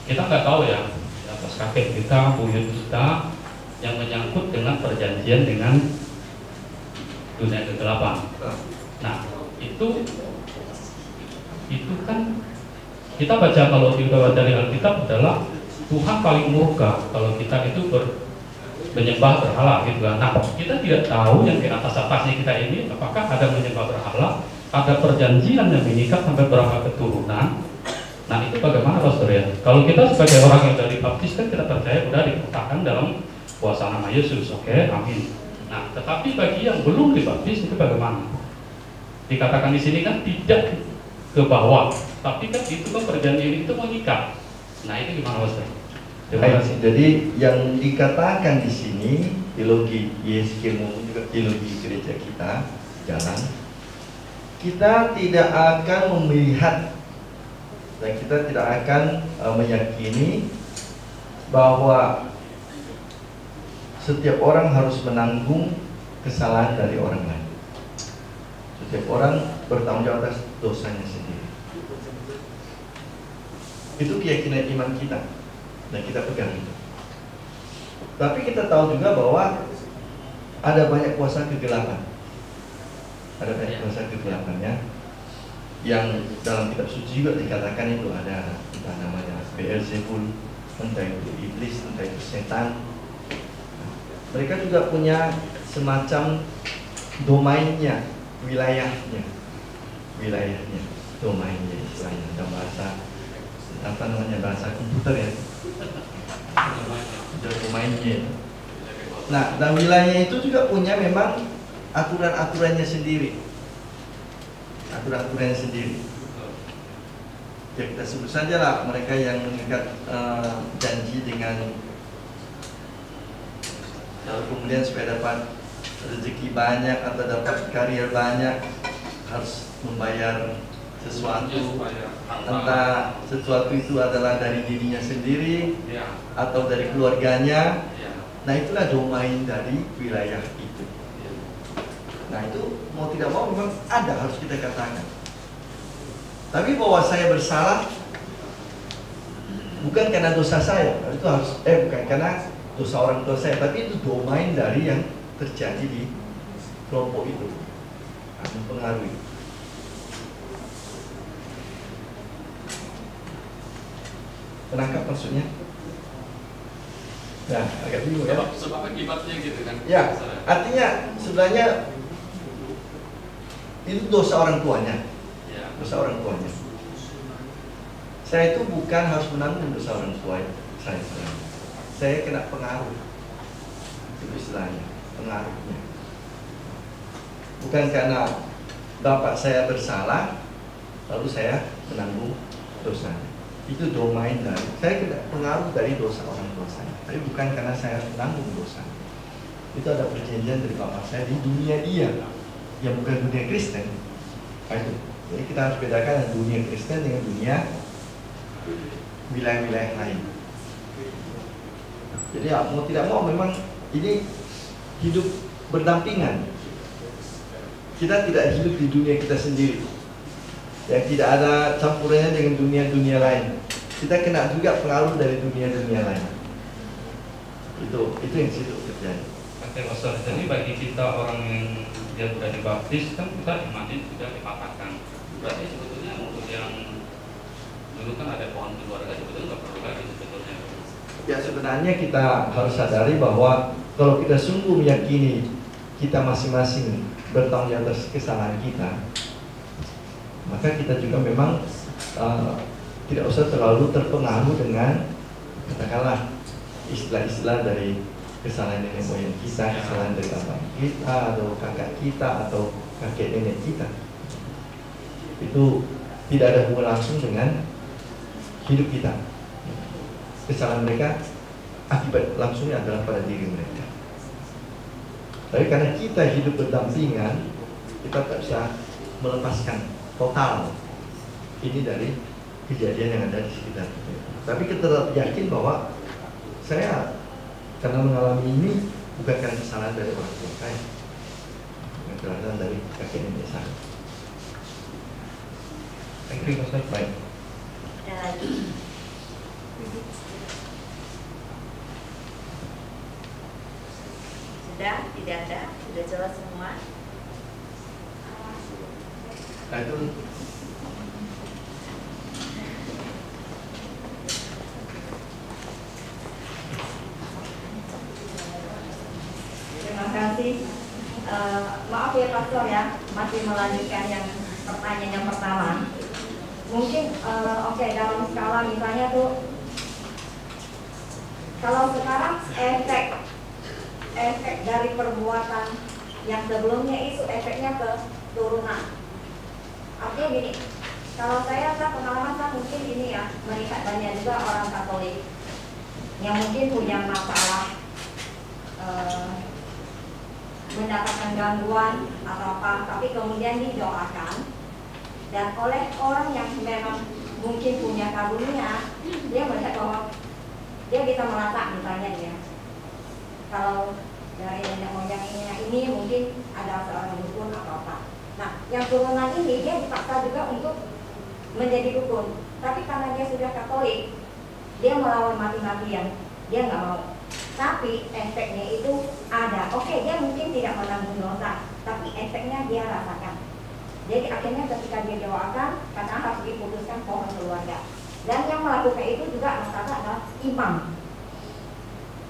kita nggak tahu ya atas kakek kita, buyut kita yang menyangkut dengan perjanjian dengan dunia kegelapan. Nah itu kan kita baca kalau kita baca dari Alkitab adalah Tuhan paling murka kalau kita itu menyembah berhala gitu kan. Nah kita tidak tahu yang di atasnya kita ini apakah ada menyembah berhala, ada perjanjian yang mengikat sampai berapa keturunan. Nah itu bagaimana pastor ya? Kalau kita sebagai orang yang dari baptis kan kita percaya udah dikatakan dalam kuasa nama Yesus, oke, amin. Nah tetapi bagi yang belum dibaptis itu bagaimana? Dikatakan di sini kan tidak ke bawah, tapi kan itu kan perjanjian itu mengikat. Nah itu gimana pastor? Baik, jadi yang dikatakan di sini teologi Yeskiel maupun juga teologi gereja kita jalan, kita tidak akan melihat dan kita tidak akan meyakini bahwa setiap orang harus menanggung kesalahan dari orang lain. Setiap orang bertanggung jawab atas dosanya sendiri. Itu keyakinan iman kita dan kita pegang itu. Tapi kita tahu juga bahwa ada banyak kuasa kegelapan. Ada banyak kuasa kegelapannya yang dalam kitab suci juga dikatakan itu ada entah namanya Beelzebul, entah itu iblis, entah itu setan. Mereka juga punya semacam domainnya, wilayahnya, domainnya istilahnya dalam bahasa apa namanya bahasa komputer ya, domainnya. Nah, dan wilayahnya itu juga punya memang aturan-aturannya sendiri, Ya kita sebut saja lah mereka yang mengikat janji dengan kemudian supaya dapat rezeki banyak atau dapat karier banyak harus membayar sesuatu, entah sesuatu itu adalah dari dirinya sendiri atau dari keluarganya. Nah itulah domain dari wilayah itu. Nah itu mau tidak mau memang ada, harus kita katakan. Tapi bahwa saya bersalah bukan karena dosa saya, itu harus bukan karena dosa orang tua saya, tapi itu domain dari yang terjadi di kelompok itu akan mempengaruhi. Menangkap maksudnya? Nah, agak bingung ya. Sebab akibatnya gitu kan? Ya, artinya sebenarnya itu dosa orang tuanya. Dosa orang tuanya. Saya itu bukan harus menanggung dosa orang tua saya. Saya kena pengaruh. Itu istilahnya, pengaruhnya. Bukan karena bapak saya bersalah, lalu saya menanggung dosanya. Itu domain dari saya kena pengaruh dari dosa orang tua saya. Tapi bukan karena saya menanggung dosa. Itu ada perjanjian dari bapak saya di dunia dia, yang bukan dunia Kristen. Itu. Jadi kita harus bedakan dunia Kristen dengan dunia wilayah-wilayah lain. Jadi ya, mau tidak mau memang ini hidup berdampingan. Kita tidak hidup di dunia kita sendiri, yang tidak ada campurannya dengan dunia-dunia lain. Kita kena juga pengaruh dari dunia-dunia lain. Itu yang situ terjadi. Oke, Pastor. Jadi bagi kita orang yang sudah dibaptis kan kita imannya sudah dipatahkan. Berarti sebetulnya untuk yang dulu kan ada pohon keluarga juga, nggak perlu lagi sebetulnya. Ya sebenarnya kita harus sadari bahwa kalau kita sungguh meyakini kita masing-masing bertanggung jawab atas kesalahan kita, maka kita juga memang tidak usah terlalu terpengaruh dengan katakanlah istilah-istilah dari kesalahan nenek moyang kita, kesalahan dari bapak kita atau kakak kita atau kakek nenek kita. Itu tidak ada hubungan langsung dengan hidup kita. Kesalahan mereka akibat langsungnya adalah pada diri mereka. Tapi karena kita hidup berdampingan, kita tak bisa melepaskan total ini dari kejadian yang ada di sekitar kita. Tapi kita yakin bahwa saya karena mengalami ini bukan karena kesalahan dari orang tua saya, bukan kesalahan dari kakek nenek saya. Thank you, baik. Ada lagi? Sudah, tidak ada, sudah jelas semua. Nah itu Terima kasih. Maaf ya Pastor ya, masih melanjutkan yang pertanyaan yang pertama. Mungkin oke, dalam skala misalnya tuh, kalau sekarang efek dari perbuatan yang sebelumnya itu efeknya ke turunan. Artinya gini, kalau saya pengalaman mungkin ini ya, melihat banyak juga orang Katolik yang mungkin punya masalah mendapatkan gangguan atau apa, tapi kemudian didoakan, dan oleh orang yang memang mungkin punya karunia, dia melihat bahwa dia bisa merasa misalnya ya, kalau dari nenek moyangnya ini mungkin ada seorang dukun atau apa. Nah, yang turunan ini dia dipaksa juga untuk menjadi dukun, tapi karena dia sudah Katolik, dia melawan mati-matian, dia nggak mau. Tapi efeknya itu ada. Oke, dia mungkin tidak menanggung dosa, tapi efeknya dia rasakan. Jadi akhirnya ketika dia doakan, karena harus diputuskan pohon keluarga. Dan yang melakukan itu juga rata-rata adalah imam.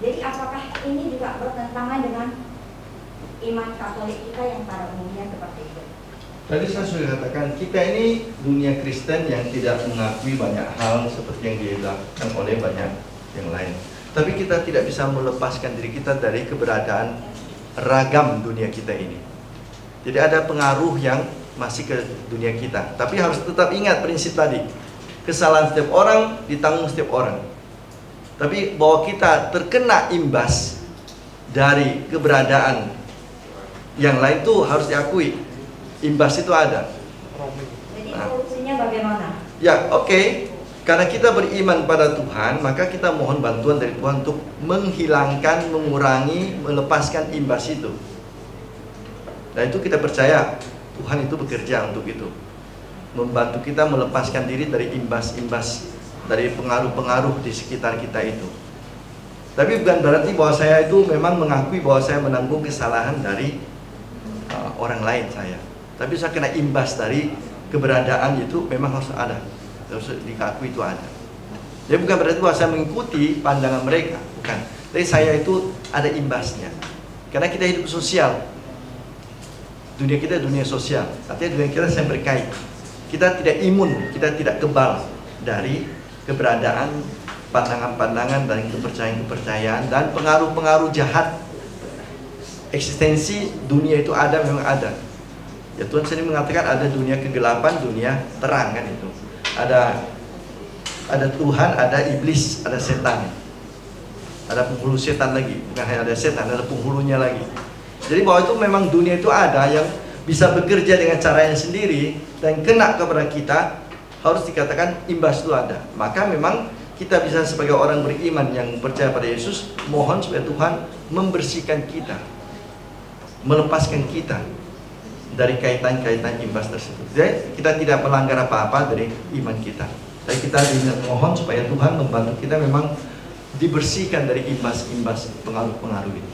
Jadi apakah ini juga bertentangan dengan iman Katolik kita yang pada umumnya seperti itu? tadi saya sudah katakan, kita ini dunia Kristen yang tidak mengakui banyak hal seperti yang dilakukan oleh banyak yang lain. Tapi kita tidak bisa melepaskan diri kita dari keberadaan ragam dunia kita ini. Jadi ada pengaruh yang masih ke dunia kita. Tapi harus tetap ingat prinsip tadi. Kesalahan setiap orang ditanggung setiap orang. Tapi bahwa kita terkena imbas dari keberadaan yang lain itu harus diakui. Imbas itu ada. Jadi solusinya bagaimana? Ya, oke. Karena kita beriman pada Tuhan, maka kita mohon bantuan dari Tuhan untuk menghilangkan, mengurangi, melepaskan imbas itu. Dan itu kita percaya Tuhan itu bekerja untuk itu, membantu kita melepaskan diri dari imbas-imbas, dari pengaruh-pengaruh di sekitar kita itu. Tapi bukan berarti bahwa saya itu memang mengakui bahwa saya menanggung kesalahan dari orang lain saya. Tapi saya kena imbas dari keberadaan itu memang harus ada. Terus dikakui itu ada. Jadi bukan berarti bahwa saya mengikuti pandangan mereka, bukan. Tapi saya itu ada imbasnya. Karena kita hidup sosial. Dunia kita dunia sosial. Artinya dunia kita saya berkait. Kita tidak imun, kita tidak kebal dari keberadaan pandangan-pandangan dan kepercayaan-kepercayaan dan pengaruh-pengaruh jahat. Eksistensi dunia itu ada, memang ada. Ya Tuhan sendiri mengatakan ada dunia kegelapan, dunia terang, kan itu. Ada Tuhan, ada iblis, ada setan. Ada penghulu setan lagi, bukan hanya ada setan, ada penghulunya lagi. Jadi bahwa itu memang dunia itu ada yang bisa bekerja dengan caranya sendiri dan kena kepada kita, harus dikatakan imbas itu ada. Maka memang kita bisa sebagai orang beriman yang percaya pada Yesus, mohon supaya Tuhan membersihkan kita, melepaskan kita dari kaitan-kaitan imbas tersebut. Jadi kita tidak melanggar apa-apa dari iman kita. Tapi kita mohon supaya Tuhan membantu kita memang dibersihkan dari imbas-imbas pengaruh-pengaruh itu.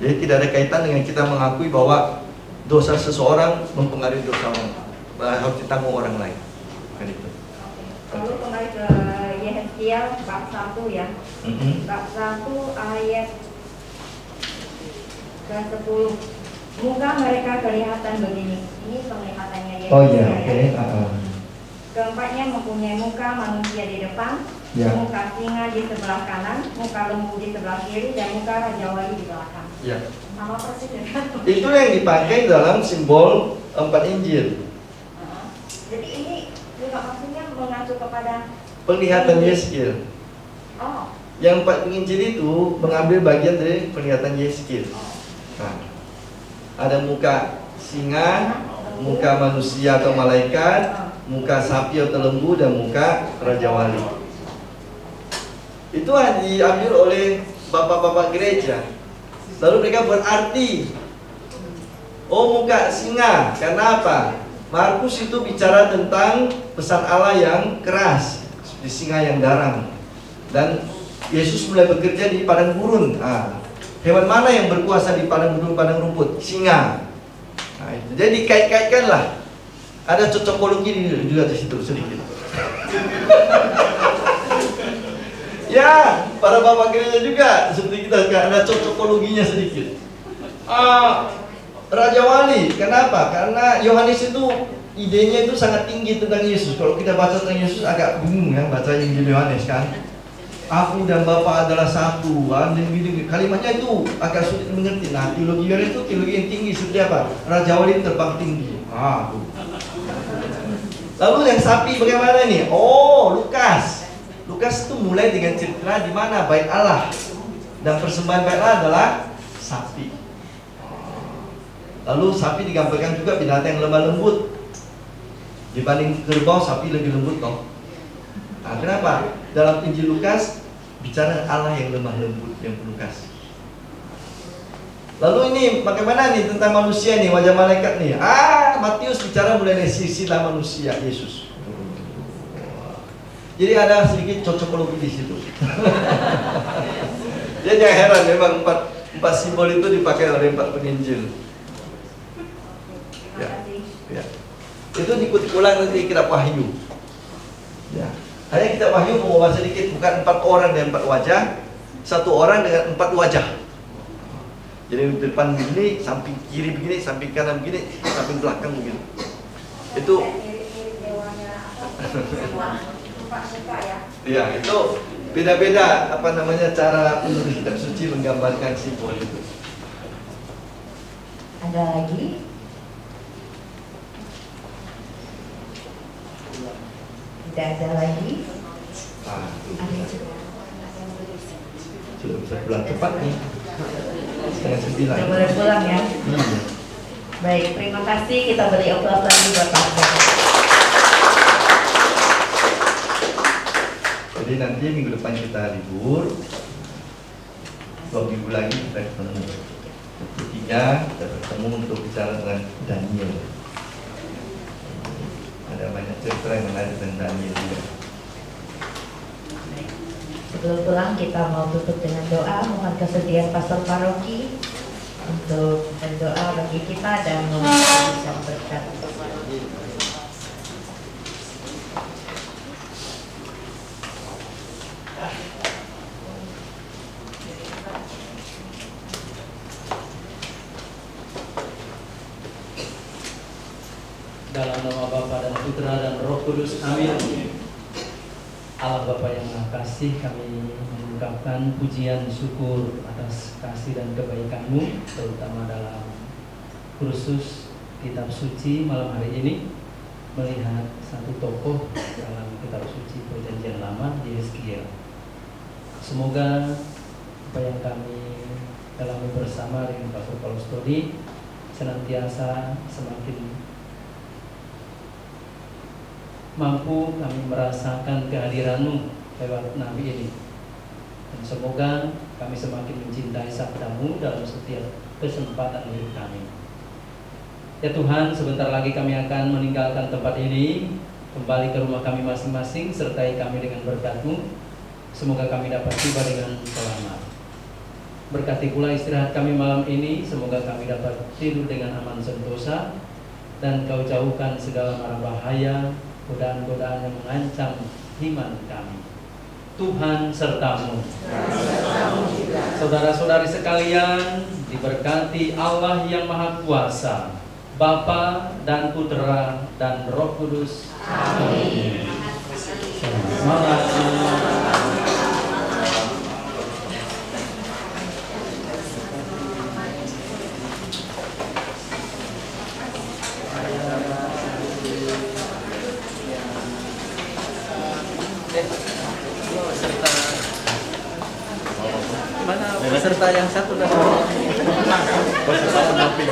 Jadi tidak ada kaitan dengan kita mengakui bahwa dosa seseorang mempengaruhi dosa orang, harus ditanggung orang lain. Kan itu. Lalu kembali ke Yehezkiel bab 1 ya. Bab 1 ayat ke-10. Muka mereka kelihatan begini. Ini penglihatannya Yehezkiel. Oh iya, oke. Keempatnya mempunyai muka manusia di depan, Ya. muka singa di sebelah kanan, muka lembu di sebelah kiri, dan muka raja wali di belakang. Ya. Sama persis dengan Itu yang dipakai dalam simbol 4 Injil. Jadi ini juga maksudnya mengacu kepada Penglihatan Yehezkiel. oh, Yang 4 Injil itu mengambil bagian dari penglihatan Yehezkiel. Nah, ada muka singa, muka manusia atau malaikat, muka sapi atau lembu, dan muka raja wali. Itu diambil oleh bapak-bapak gereja. Lalu mereka berarti, oh muka singa, karena apa? Markus itu bicara tentang pesan Allah yang keras, seperti singa yang garang. Dan Yesus mulai bekerja di padang gurun. Hewan mana yang berkuasa di padang gurun, padang rumput? Singa. Nah, itu. Jadi kait-kaitkanlah. Ada cocokologi juga di situ sedikit. Ya, para bapak gereja juga seperti kita ada cocokologinya sedikit. Raja Wali, kenapa? Karena Yohanes itu idenya itu sangat tinggi tentang Yesus. Kalau kita baca tentang Yesus agak bingung ya baca Injil Yohanes kan. Aku dan Bapa adalah satu. Kalimatnya itu agak sulit mengerti. Nah, teologi Yohanes itu teologi yang tinggi seperti apa? Raja Wali terbang tinggi. Tuh. Lalu yang sapi bagaimana nih? Oh, Lukas. Lukas itu mulai dengan cerita di mana bait Allah dan persembahan bait Allah adalah sapi. Lalu sapi digambarkan juga binatang yang lemah lembut. Dibanding kerbau, sapi lebih lembut toh. Nah, kenapa? Dalam Injil Lukas bicara Allah yang lemah lembut, yang penuh kasih. Lalu ini bagaimana nih tentang manusia nih, wajah malaikat nih? Matius bicara mulai dari sisilah manusia Yesus. Jadi ada sedikit cocokologi di situ. Dia jangan heran, memang empat simbol itu dipakai oleh 4 penginjil. Ya. Itu diikuti ulang nanti kitab Wahyu. Ya. Hanya kitab Wahyu mengubah sedikit, bukan 4 orang dan 4 wajah, 1 orang dengan 4 wajah. Jadi depan begini, samping kiri begini, samping kanan begini, samping belakang begini. Itu ya, itu beda-beda apa namanya cara penulis kitab suci menggambarkan simbol itu. Ada lagi? Tidak ada lagi? Sudah bisa pulang cepat nih. Setengah 9. Sudah boleh pulang ya? Baik, terima kasih. Kita beri aplaus lagi buat Pak. Jadi nanti minggu depan kita libur, 2 minggu lagi kita ketemu. Ketiga kita bertemu untuk bicara tentang Daniel. Ada banyak cerita yang menarik tentang Daniel juga. Sebelum pulang kita mau tutup dengan doa, mohon kesediaan pastor paroki untuk berdoa bagi kita dan bisa berkat. Dalam nama Bapa dan Putra dan Roh Kudus, amin. Allah Bapa yang Maha Kasih, kami mengucapkan pujian syukur atas kasih dan kebaikan-Mu, terutama dalam kursus kitab suci malam hari ini, melihat satu tokoh dalam kitab suci Perjanjian Lama, Yehezkiel. Semoga apa yang kami alami bersama dengan Pastor Paulus Todi senantiasa semakin mampu kami merasakan kehadiran-Mu lewat Nabi ini. Dan semoga kami semakin mencintai sabda-Mu dalam setiap kesempatan hidup kami. Ya Tuhan, sebentar lagi kami akan meninggalkan tempat ini, kembali ke rumah kami masing-masing, sertai kami dengan berkat-Mu. Semoga kami dapat tiba dengan selamat. Berkati pula istirahat kami malam ini, semoga kami dapat tidur dengan aman sentosa, dan Kau jauhkan segala mara bahaya godaan-godaan yang mengancam iman kami. Tuhan sertamu. Saudara-saudari sekalian, diberkati Allah yang Maha Kuasa, Bapa dan Putra dan Roh Kudus. Amin. Selamat malam. Mana peserta yang satu lagi? Peserta pendamping.